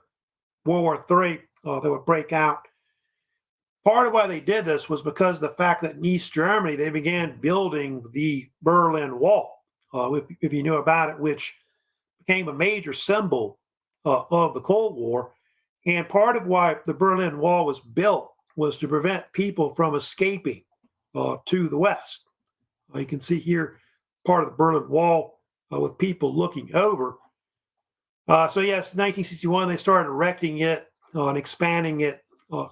World War III that would break out. Part of why they did this was because of the fact that in East Germany, they began building the Berlin Wall, if you know about it, which became a major symbol of the Cold War. And part of why the Berlin Wall was built was to prevent people from escaping to the West. You can see here part of the Berlin Wall with people looking over. So yes, 1961, they started erecting it and expanding it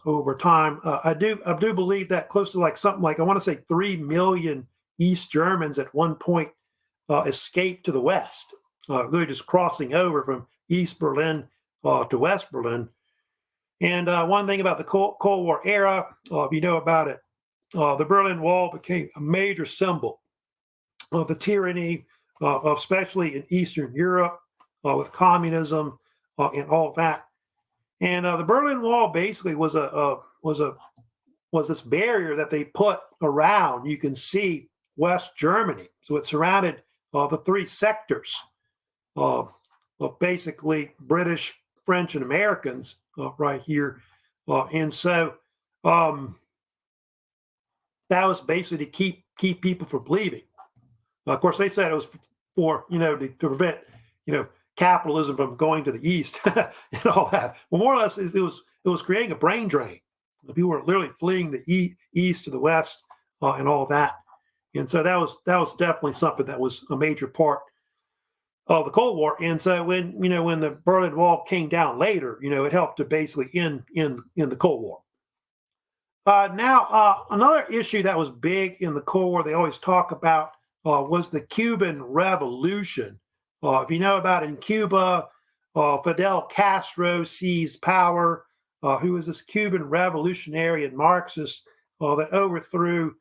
over time. I do believe that close to something like, I want to say 3 million East Germans at one point escaped to the West, really just crossing over from East Berlin to West Berlin. And one thing about the Cold War era, if you know about it, the Berlin Wall became a major symbol of the tyranny, especially in Eastern Europe, with communism and all that. And the Berlin Wall basically was this barrier that they put around. You can see West Germany, so it surrounded the three sectors of basically British, French, and Americans right here. And so that was basically to keep people from leaving. Of course, they said it was for, to prevent, capitalism from going to the East and all that. Well, more or less, it was creating a brain drain. People were literally fleeing the East to the West and all that. And so that was definitely something that was a major part. of the Cold War. And so when the Berlin Wall came down later, it helped to basically end in the Cold War. Now, another issue that was big in the Cold War, they always talk about, was the Cuban Revolution. If you know about in Cuba, Fidel Castro seized power, who was this Cuban revolutionary and Marxist that overthrew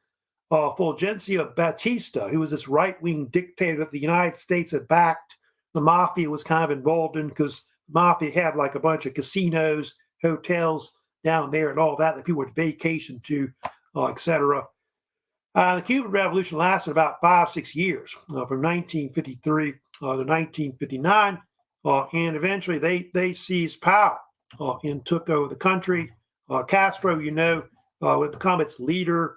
Fulgencio Batista, who was this right-wing dictator that the United States had backed. The mafia was kind of involved in, because the mafia had like a bunch of casinos, hotels down there and all that people would vacation to, etc. The Cuban Revolution lasted about 5-6 years, from 1953 to 1959, and eventually they seized power and took over the country. Castro, would become its leader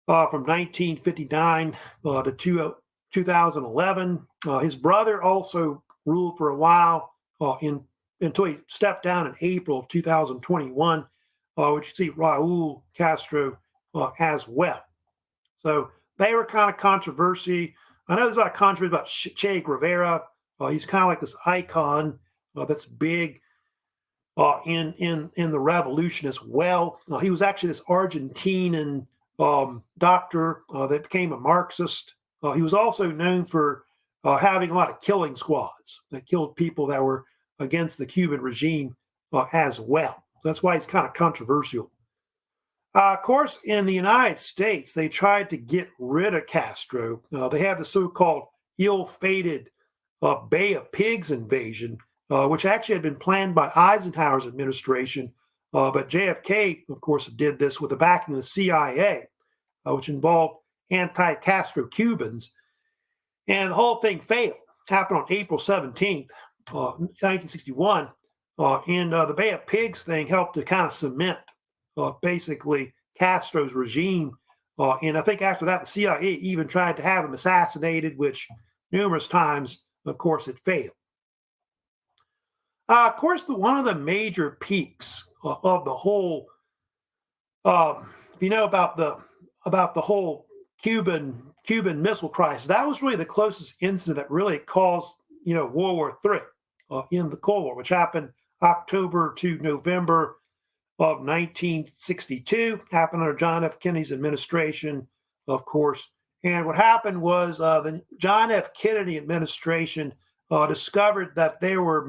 from 1959 to 2011. His brother also ruled for a while until he stepped down in April of 2021, which you see Raul Castro as well. So they were kind of controversy. I know there's a lot of controversy about Che Guevara. He's kind of like this icon that's big in the revolution as well. He was actually this Argentinian doctor that became a Marxist. He was also known for having a lot of killing squads that killed people that were against the Cuban regime as well. So that's why he's kind of controversial. Of course, in the United States, they tried to get rid of Castro. They had the so-called ill-fated Bay of Pigs invasion, which actually had been planned by Eisenhower's administration. But JFK, of course, did this with the backing of the CIA, which involved anti-Castro Cubans. And the whole thing failed. It happened on April 17th, 1961. And the Bay of Pigs thing helped to kind of cement basically Castro's regime. And I think after that, the CIA even tried to have him assassinated, which numerous times, of course, it failed. Of course, one of the major peaks of the whole, about the whole Cuban Missile Crisis, that was really the closest incident that really caused, World War III in the Cold War, which happened October to November of 1962, happened under John F. Kennedy's administration, of course. And what happened was the John F. Kennedy administration discovered that there were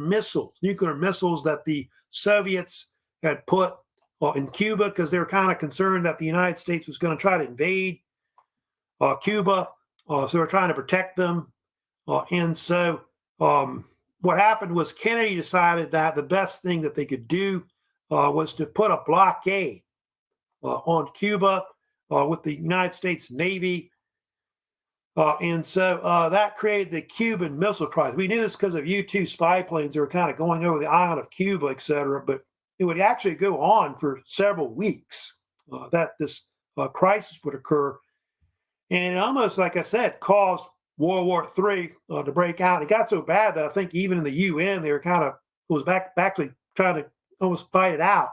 nuclear missiles that the Soviets had put in Cuba, because they were kind of concerned that the United States was going to try to invade Cuba. So they were trying to protect them. And so what happened was Kennedy decided that the best thing that they could do was to put a blockade on Cuba with the United States Navy. And so that created the Cuban Missile Crisis. We knew this because of U-2 spy planes that were kind of going over the island of Cuba, et cetera, but it would actually go on for several weeks that this crisis would occur. And it almost, like I said, caused World War III to break out. It got so bad that I think even in the UN, they were actually trying to almost fight it out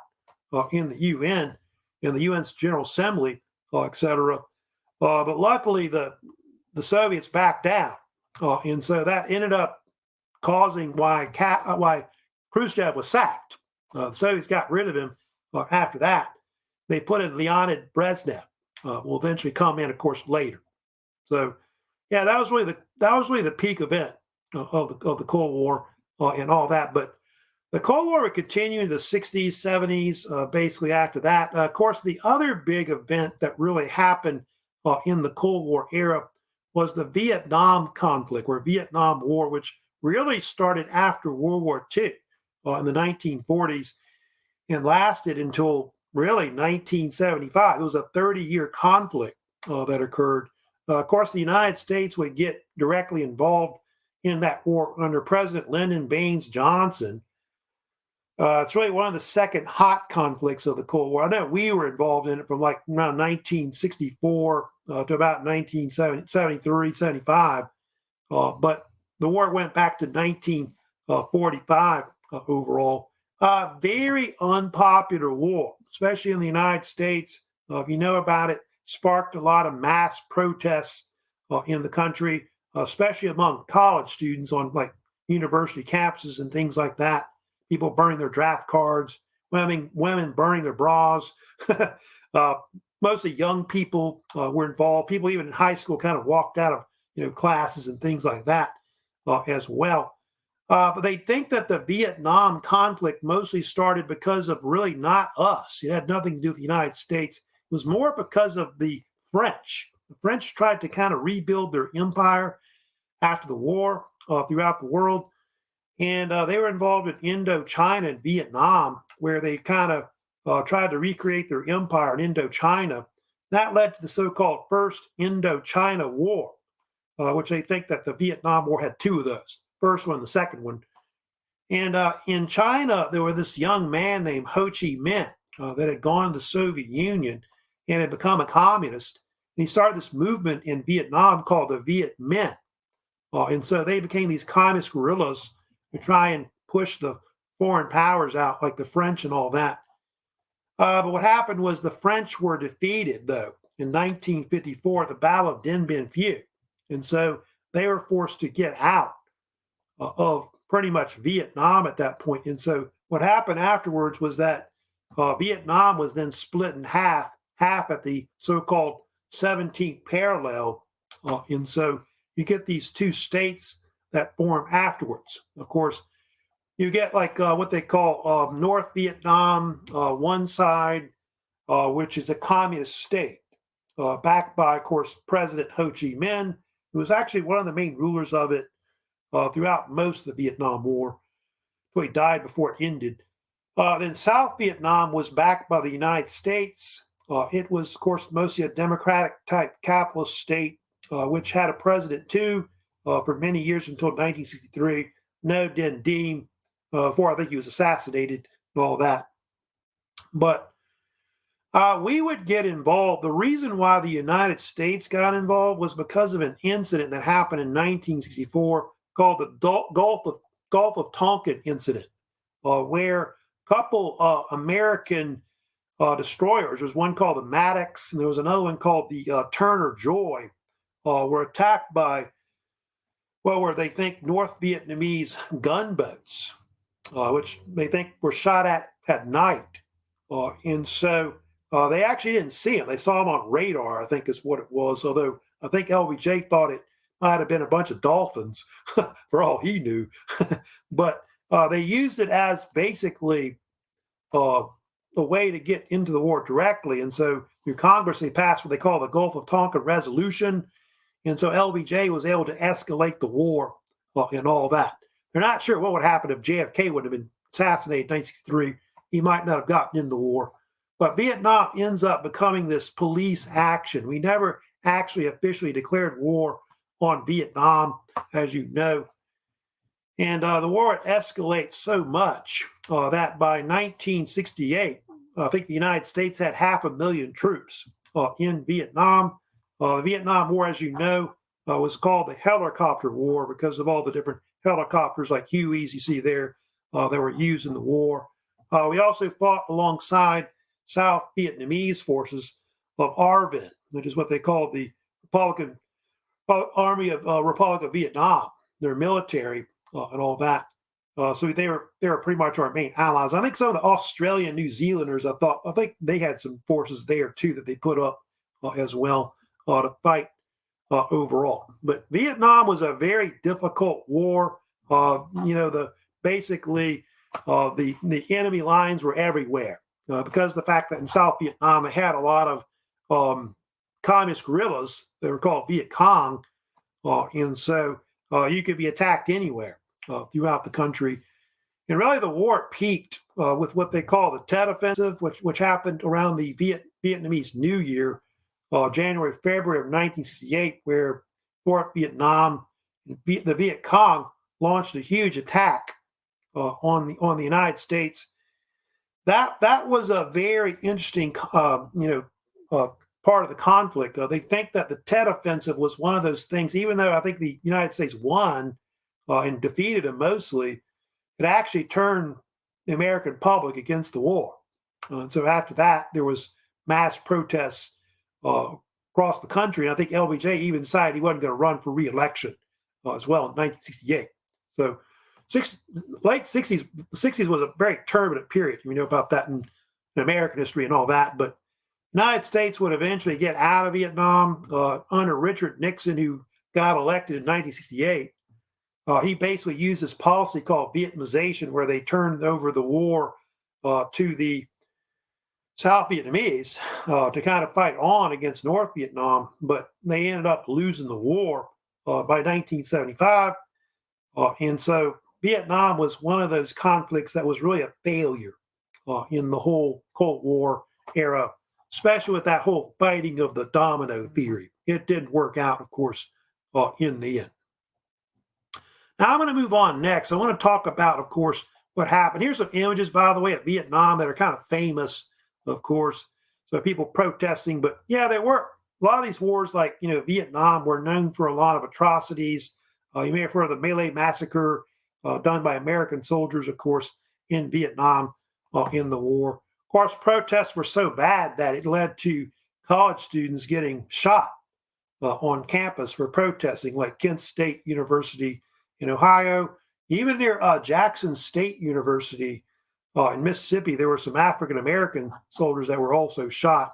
in the UN, in the UN's General Assembly, et cetera. But luckily, the Soviets backed down. And so that ended up causing why Khrushchev was sacked. The Soviets got rid of him after that. They put in Leonid Brezhnev, will eventually come in, of course, later. So, yeah, that was really the peak event of the Cold War and all that. But the Cold War would continue in the 60s, 70s, basically after that. Of course, the other big event that really happened in the Cold War era was the Vietnam conflict, or Vietnam War, which really started after World War II in the 1940s and lasted until really 1975. It was a 30-year conflict that occurred. Of course, the United States would get directly involved in that war under President Lyndon Baines Johnson. It's really one of the second hot conflicts of the Cold War. I know we were involved in it from like around 1964 to about 1973, 75. But the war went back to 1945 overall. Very unpopular war, especially in the United States. If you know about it, sparked a lot of mass protests in the country. especially among college students on like university campuses and things like that. People burning their draft cards, women burning their bras. uh, Mostly young people were involved. People even in high school kind of walked out of classes and things like that as well. But they think that the Vietnam conflict mostly started because of really not us. It had nothing to do with the United States. It was more because of the French. The French tried to kind of rebuild their empire after the war throughout the world. And they were involved in Indochina and Vietnam, where they kind of tried to recreate their empire in Indochina. That led to the so-called First Indochina War, which they think that the Vietnam War had two of those, first one and the second one. And in China, there was this young man named Ho Chi Minh that had gone to the Soviet Union and had become a communist. And he started this movement in Vietnam called the Viet Minh. And so they became these communist guerrillas to try and push the foreign powers out, like the French and all that. But what happened was the French were defeated, though, in 1954 at the Battle of Dien Bien Phu. And so they were forced to get out of pretty much Vietnam at that point. And so what happened afterwards was that Vietnam was then split in half at the so-called 17th parallel. And so you get these two states that form afterwards. Of course, you get like what they call North Vietnam, one side, which is a communist state, backed by, of course, President Ho Chi Minh, who was actually one of the main rulers of it throughout most of the Vietnam War. So he died before it ended. Then South Vietnam was backed by the United States. It was, of course, mostly a democratic type capitalist state, which had a president too for many years until 1963. Ngo Dinh Diem, before I think he was assassinated and all that. But we would get involved. The reason why the United States got involved was because of an incident that happened in 1964 called the Gulf of Tonkin incident, where a couple American destroyers, there's one called the Maddox, and there was another one called the Turner Joy, were attacked by, where they think North Vietnamese gunboats, which they think were shot at night. And so they actually didn't see them. They saw them on radar, I think is what it was, although I think LBJ thought it might have been a bunch of dolphins for all he knew. But they used it as basically a way to get into the war directly. And so through Congress, they passed what they call the Gulf of Tonkin Resolution. And so LBJ was able to escalate the war and all that. They're not sure what would happen if JFK would have been assassinated in 1963. He might not have gotten in the war. But Vietnam ends up becoming this police action. We never actually officially declared war on Vietnam, as you know. And the war escalates so much that by 1968, I think the United States had 500,000 troops in Vietnam. The Vietnam War, as you know, was called the Helicopter War because of all the different helicopters like Hueys you see there that were used in the war. We also fought alongside South Vietnamese forces of ARVN, which is what they call the Republican Army of Republic of Vietnam, their military and all that. So they were pretty much our main allies. I think some of the Australian, New Zealanders, I think they had some forces there too that they put up as well to fight overall. But Vietnam was a very difficult war. Basically the enemy lines were everywhere because of the fact that in South Vietnam they had a lot of communist guerrillas. They were called Viet Cong, and so you could be attacked anywhere throughout the country. And really, the war peaked with what they call the Tet Offensive, which happened around the Vietnamese New Year, January, February of 1968, where North Vietnam, the Viet Cong launched a huge attack on the United States. That was a very interesting, part of the conflict. They think that the Tet Offensive was one of those things, even though I think the United States won and defeated them mostly, it actually turned the American public against the war. And so after that, there was mass protests across the country. And I think LBJ even decided he wasn't going to run for re-election as well in 1968. So late 60s, the 60s was a very turbulent period. We know about that in American history and all that. But the United States would eventually get out of Vietnam under Richard Nixon, who got elected in 1968. He basically used this policy called Vietnamization, where they turned over the war to the South Vietnamese to kind of fight on against North Vietnam, but they ended up losing the war by 1975. And so Vietnam was one of those conflicts that was really a failure in the whole Cold War era, especially with that whole fighting of the domino theory. It didn't work out, of course, in the end. Now I'm going to move on next. I want to talk about, of course, what happened. Here's some images, by the way, of Vietnam that are kind of famous, of course. So people protesting, but yeah, there were a lot of these wars, like, Vietnam, were known for a lot of atrocities. You may have heard of the My massacre done by American soldiers, of course, in Vietnam in the war. Of course, protests were so bad that it led to college students getting shot on campus for protesting, like Kent State University in Ohio. Even near Jackson State University in Mississippi, there were some African-American soldiers that were also shot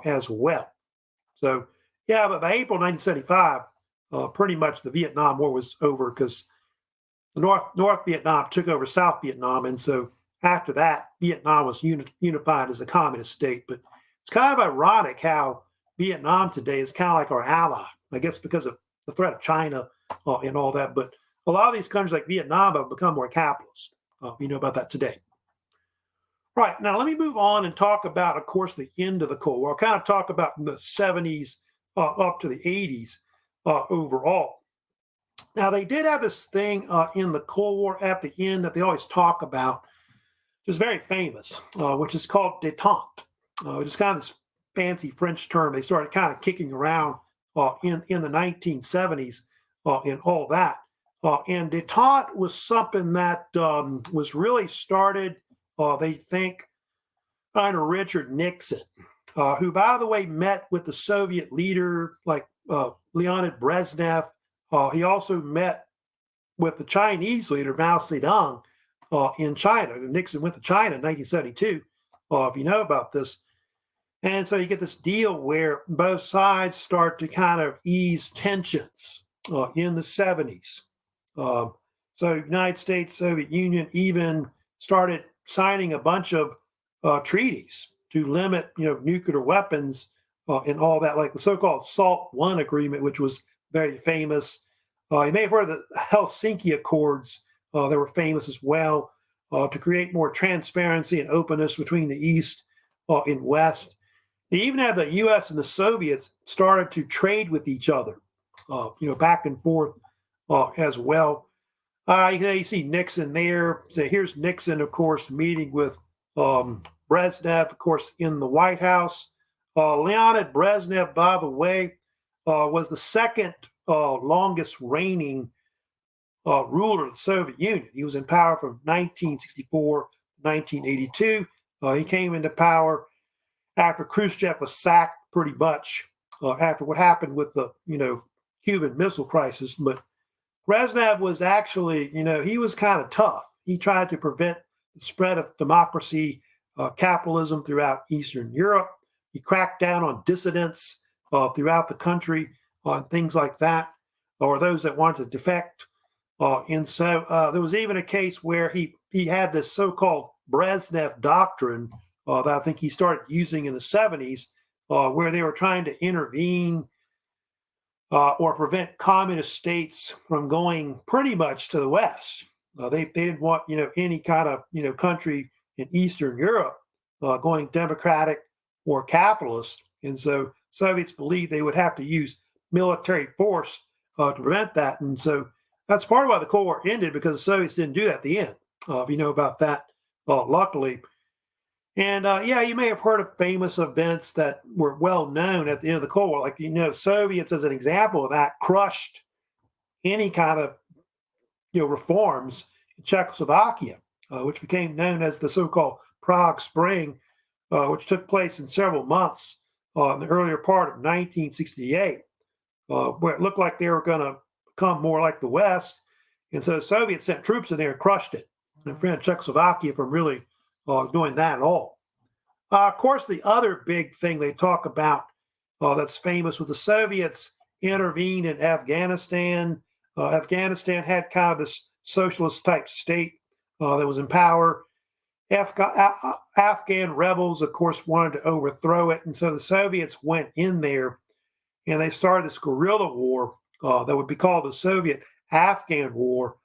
as well. So, yeah, but by April 1975, pretty much the Vietnam War was over, because the North Vietnam took over South Vietnam. And so after that, Vietnam was unified as a communist state. But it's kind of ironic how Vietnam today is kind of like our ally, I guess, because of the threat of China and all that. But a lot of these countries like Vietnam have become more capitalist. We know about that today. Right, now let me move on and talk about, of course, the end of the Cold War. I'll kind of talk about the 70s up to the 80s overall. Now, they did have this thing in the Cold War at the end that they always talk about, which is very famous, which is called détente, which is kind of this fancy French term they started kind of kicking around in the 1970s and all that. And détente was something that was really started, they think, under Richard Nixon, who, by the way, met with the Soviet leader like Leonid Brezhnev. He also met with the Chinese leader, Mao Zedong, in China. Nixon went to China in 1972, if you know about this. And so you get this deal where both sides start to kind of ease tensions in the 70s. So United States, Soviet Union even started signing a bunch of treaties to limit, nuclear weapons and all that, like the so-called SALT I agreement, which was very famous. You may have heard of the Helsinki Accords. They were famous as well to create more transparency and openness between the East and West. They even had the U.S. and the Soviets started to trade with each other, back and forth as well. You see Nixon there. So here's Nixon, of course, meeting with Brezhnev, of course, in the White House. Leonid Brezhnev, by the way, was the second longest reigning ruler of the Soviet Union. He was in power from 1964 to 1982. He came into power after Khrushchev was sacked, pretty much after what happened with the Cuban Missile Crisis. But Brezhnev was actually, he was kind of tough. He tried to prevent the spread of democracy, capitalism throughout Eastern Europe. He cracked down on dissidents throughout the country, things like that, or those that wanted to defect. And so there was even a case where he had this so-called Brezhnev Doctrine that I think he started using in the 70s, where they were trying to intervene or prevent communist states from going pretty much to the West. They didn't want any kind of country in Eastern Europe going democratic or capitalist, and so Soviets believed they would have to use military force to prevent that. And so that's part of why the Cold War ended, because the Soviets didn't do that at the end. If you know about that, luckily. And you may have heard of famous events that were well known at the end of the Cold War. Like, Soviets, as an example of that, crushed any kind of reforms in Czechoslovakia, which became known as the so-called Prague Spring, which took place in several months in the earlier part of 1968, where it looked like they were going to become more like the West. And so the Soviets sent troops in there and crushed it and prevented Czechoslovakia from really doing that at all. Of course, the other big thing they talk about that's famous was the Soviets intervened in Afghanistan. Afghanistan had kind of this socialist type state that was in power. Afghan rebels, of course, wanted to overthrow it. And so the Soviets went in there and they started this guerrilla war that would be called the Soviet-Afghan War.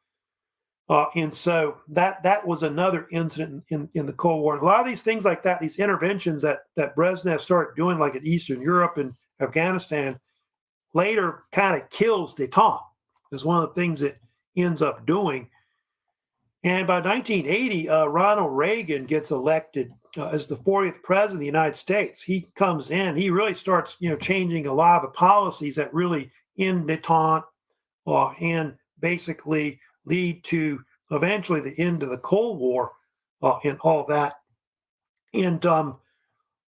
And so that was another incident in the Cold War. A lot of these things like that, these interventions that Brezhnev started doing, like in Eastern Europe and Afghanistan, later kind of kills détente. Is one of the things it ends up doing. And by 1980, Ronald Reagan gets elected as the 40th president of the United States. He comes in, he really starts, changing a lot of the policies that really end détente and basically lead to eventually the end of the Cold War and all that. And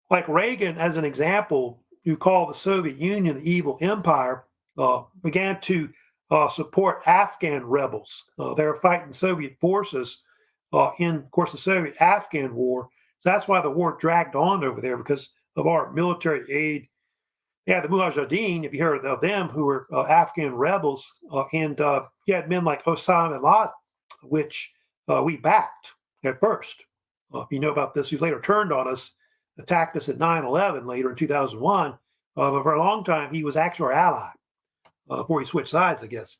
like Reagan, as an example, who called the Soviet Union the evil empire, began to support Afghan rebels. They were fighting Soviet forces in, of course, the Soviet-Afghan War. So that's why the war dragged on over there, because of our military aid. Yeah, the Mujahideen, if you heard of them, who were Afghan rebels, and you had men like Osama bin Laden, which we backed at first. You know about this, who later turned on us, attacked us at 9/11 later in 2001. But for a long time, he was actually our ally before he switched sides, I guess.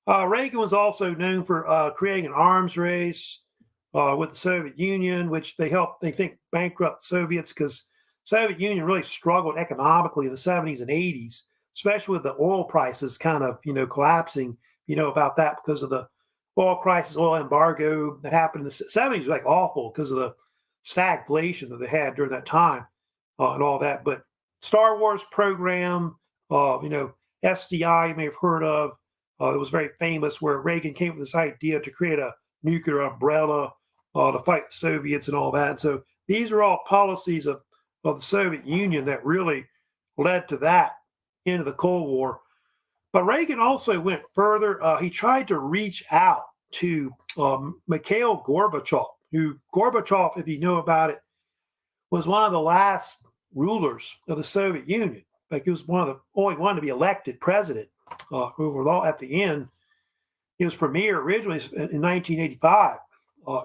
Reagan was also known for creating an arms race with the Soviet Union, which they think, bankrupt the Soviets, because Soviet Union really struggled economically in the 70s and 80s, especially with the oil prices kind of, collapsing. You know about that because of the oil crisis, oil embargo that happened in the 70s was like awful because of the stagflation that they had during that time and all that. But Star Wars program, SDI, you may have heard of. It was very famous, where Reagan came up with this idea to create a nuclear umbrella to fight the Soviets and all that. And so these are all policies of the Soviet Union that really led to that into the Cold War. But Reagan also went further. He tried to reach out to Mikhail Gorbachev, who Gorbachev, if you know about it, was one of the last rulers of the Soviet Union. Like, he was one of the only one to be elected president overall at the end. He was premier originally in 1985.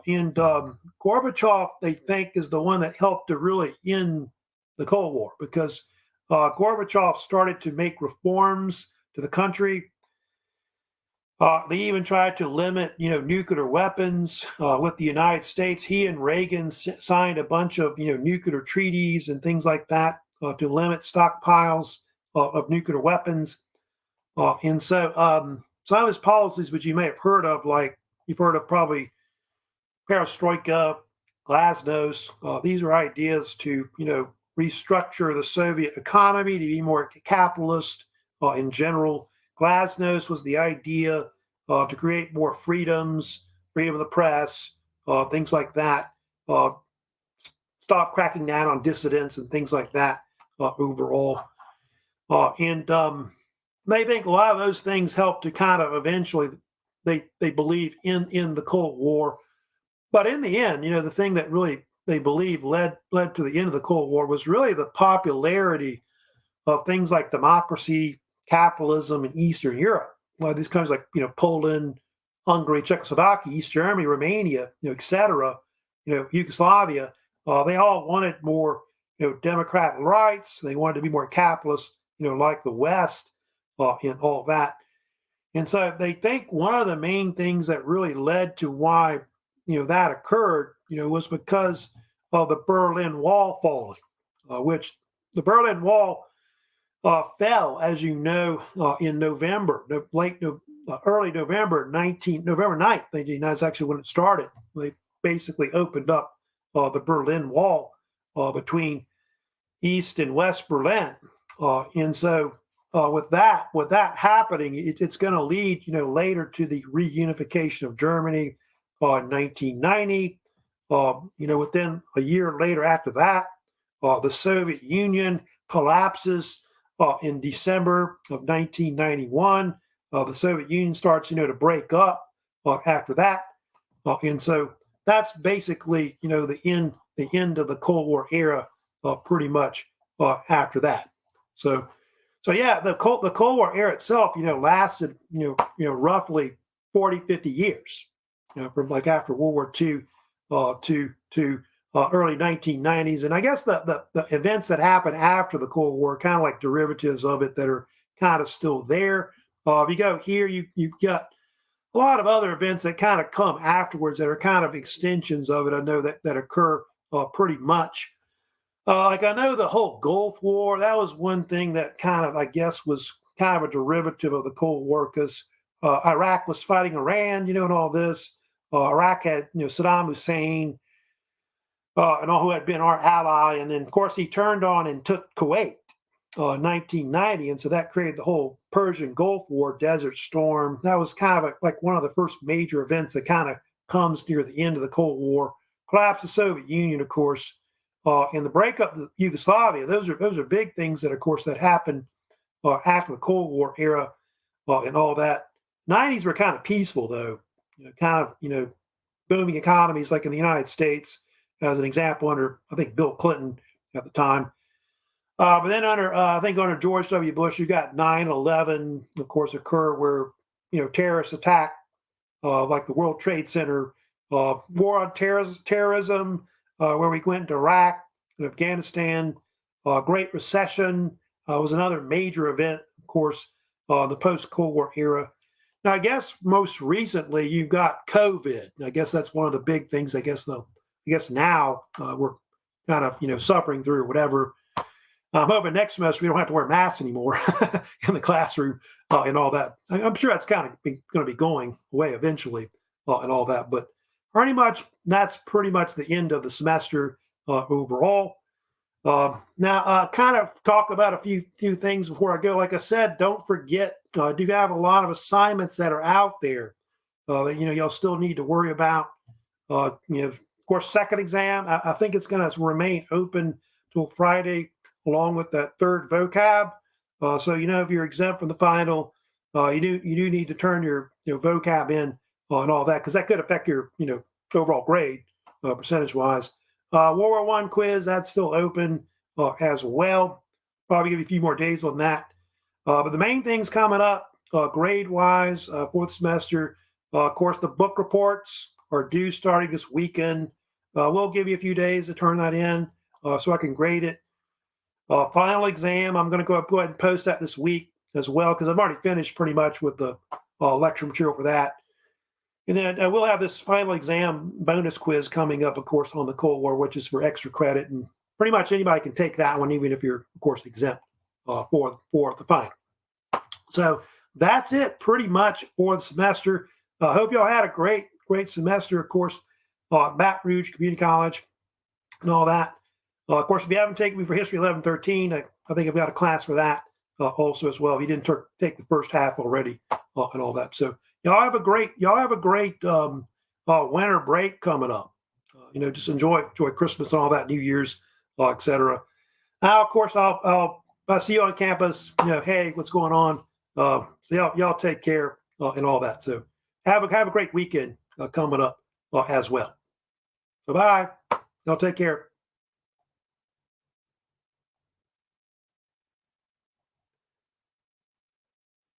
And Gorbachev, they think, is the one that helped to really end the Cold War, because Gorbachev started to make reforms to the country. They even tried to limit, nuclear weapons with the United States. He and Reagan signed a bunch of, nuclear treaties and things like that to limit stockpiles of nuclear weapons. And so some of his policies, which you may have heard of, like you've heard of probably perestroika, glasnost. These are ideas to, restructure the Soviet economy to be more capitalist in general. Glasnost was the idea to create more freedoms, freedom of the press, things like that. Stop cracking down on dissidents and things like that overall. And they think a lot of those things help to kind of eventually, they believe, in the Cold War. But in the end, the thing that really they believe led to the end of the Cold War was really the popularity of things like democracy, capitalism in Eastern Europe. Well, these countries like, Poland, Hungary, Czechoslovakia, East Germany, Romania, etc., Yugoslavia, they all wanted more, democratic rights. They wanted to be more capitalist, like the West and all that. And so they think one of the main things that really led to why, that occurred, was because of the Berlin Wall falling, which the Berlin Wall fell, as you know, in November, early November, November 9th, that's actually when it started. They basically opened up the Berlin Wall between East and West Berlin. And so with that happening, it's going to lead, later to the reunification of Germany in 1990. Within a year later after that, the Soviet Union collapses in December of 1991. The Soviet Union starts, to break up after that, and so that's basically, the end of the Cold War era, pretty much after that. So yeah, the Cold War era itself, lasted, roughly 40, 50 years, from like after World War II to early 1990s. And I guess the events that happened after the Cold War are kind of like derivatives of it that are kind of still there. If you go here, you've got a lot of other events that kind of come afterwards that are kind of extensions of it. I know that occur pretty much. Like I know the whole Gulf War, that was one thing that kind of, I guess, was kind of a derivative of the Cold War because Iraq was fighting Iran, and all this. Iraq had, Saddam Hussein and all who had been our ally. And then, of course, he turned on and took Kuwait in 1990. And so that created the whole Persian Gulf War, Desert Storm. That was kind of like one of the first major events that kind of comes near the end of the Cold War. Collapse of the Soviet Union, of course, and the breakup of Yugoslavia. Those are big things that, of course, that happened after the Cold War era and all that. 90s were kind of peaceful, though, booming economies like in the United States, as an example, under, I think, Bill Clinton at the time. But then under George W. Bush, you got 9/11, of course, occur where, terrorists attack like the World Trade Center, war on terrorism, where we went into Iraq and Afghanistan, Great Recession was another major event, of course, the post-Cold War era. Now, I guess most recently you've got COVID. I guess that's one of the big things. I guess now we're kind of suffering through or whatever. I'm hoping next semester we don't have to wear masks anymore in the classroom and all that. I'm sure that's kind of going to be going away eventually and all that. But that's pretty much the end of the semester overall. Now, kind of talk about a few things before I go. Like I said, don't forget, I do have a lot of assignments that are out there that y'all still need to worry about. Of course, second exam, I think it's going to remain open till Friday, along with that third vocab. So if you're exempt from the final, you do need to turn your vocab in and all that, because that could affect your overall grade percentage wise. World War I quiz, that's still open as well. Probably give you a few more days on that. But the main things coming up grade wise, fourth semester, of course, the book reports are due starting this weekend. We'll give you a few days to turn that in so I can grade it. Final exam, I'm going to go ahead and post that this week as well, because I've already finished pretty much with the lecture material for that. And then we'll have this final exam bonus quiz coming up, of course, on the Cold War, which is for extra credit. And pretty much anybody can take that one, even if you're, of course, exempt for the final. So that's it pretty much for the semester. I hope y'all had a great semester, of course, Baton Rouge Community College and all that. Of course, if you haven't taken me for History 1113, I think I've got a class for that also as well. If you didn't take the first half already and all that. So y'all have a great winter break coming up. Just enjoy Christmas and all that, New Year's, etc. Now, of course, I'll see you on campus. Hey, what's going on? So y'all take care and all that. So have a great weekend coming up as well. So bye. Y'all take care.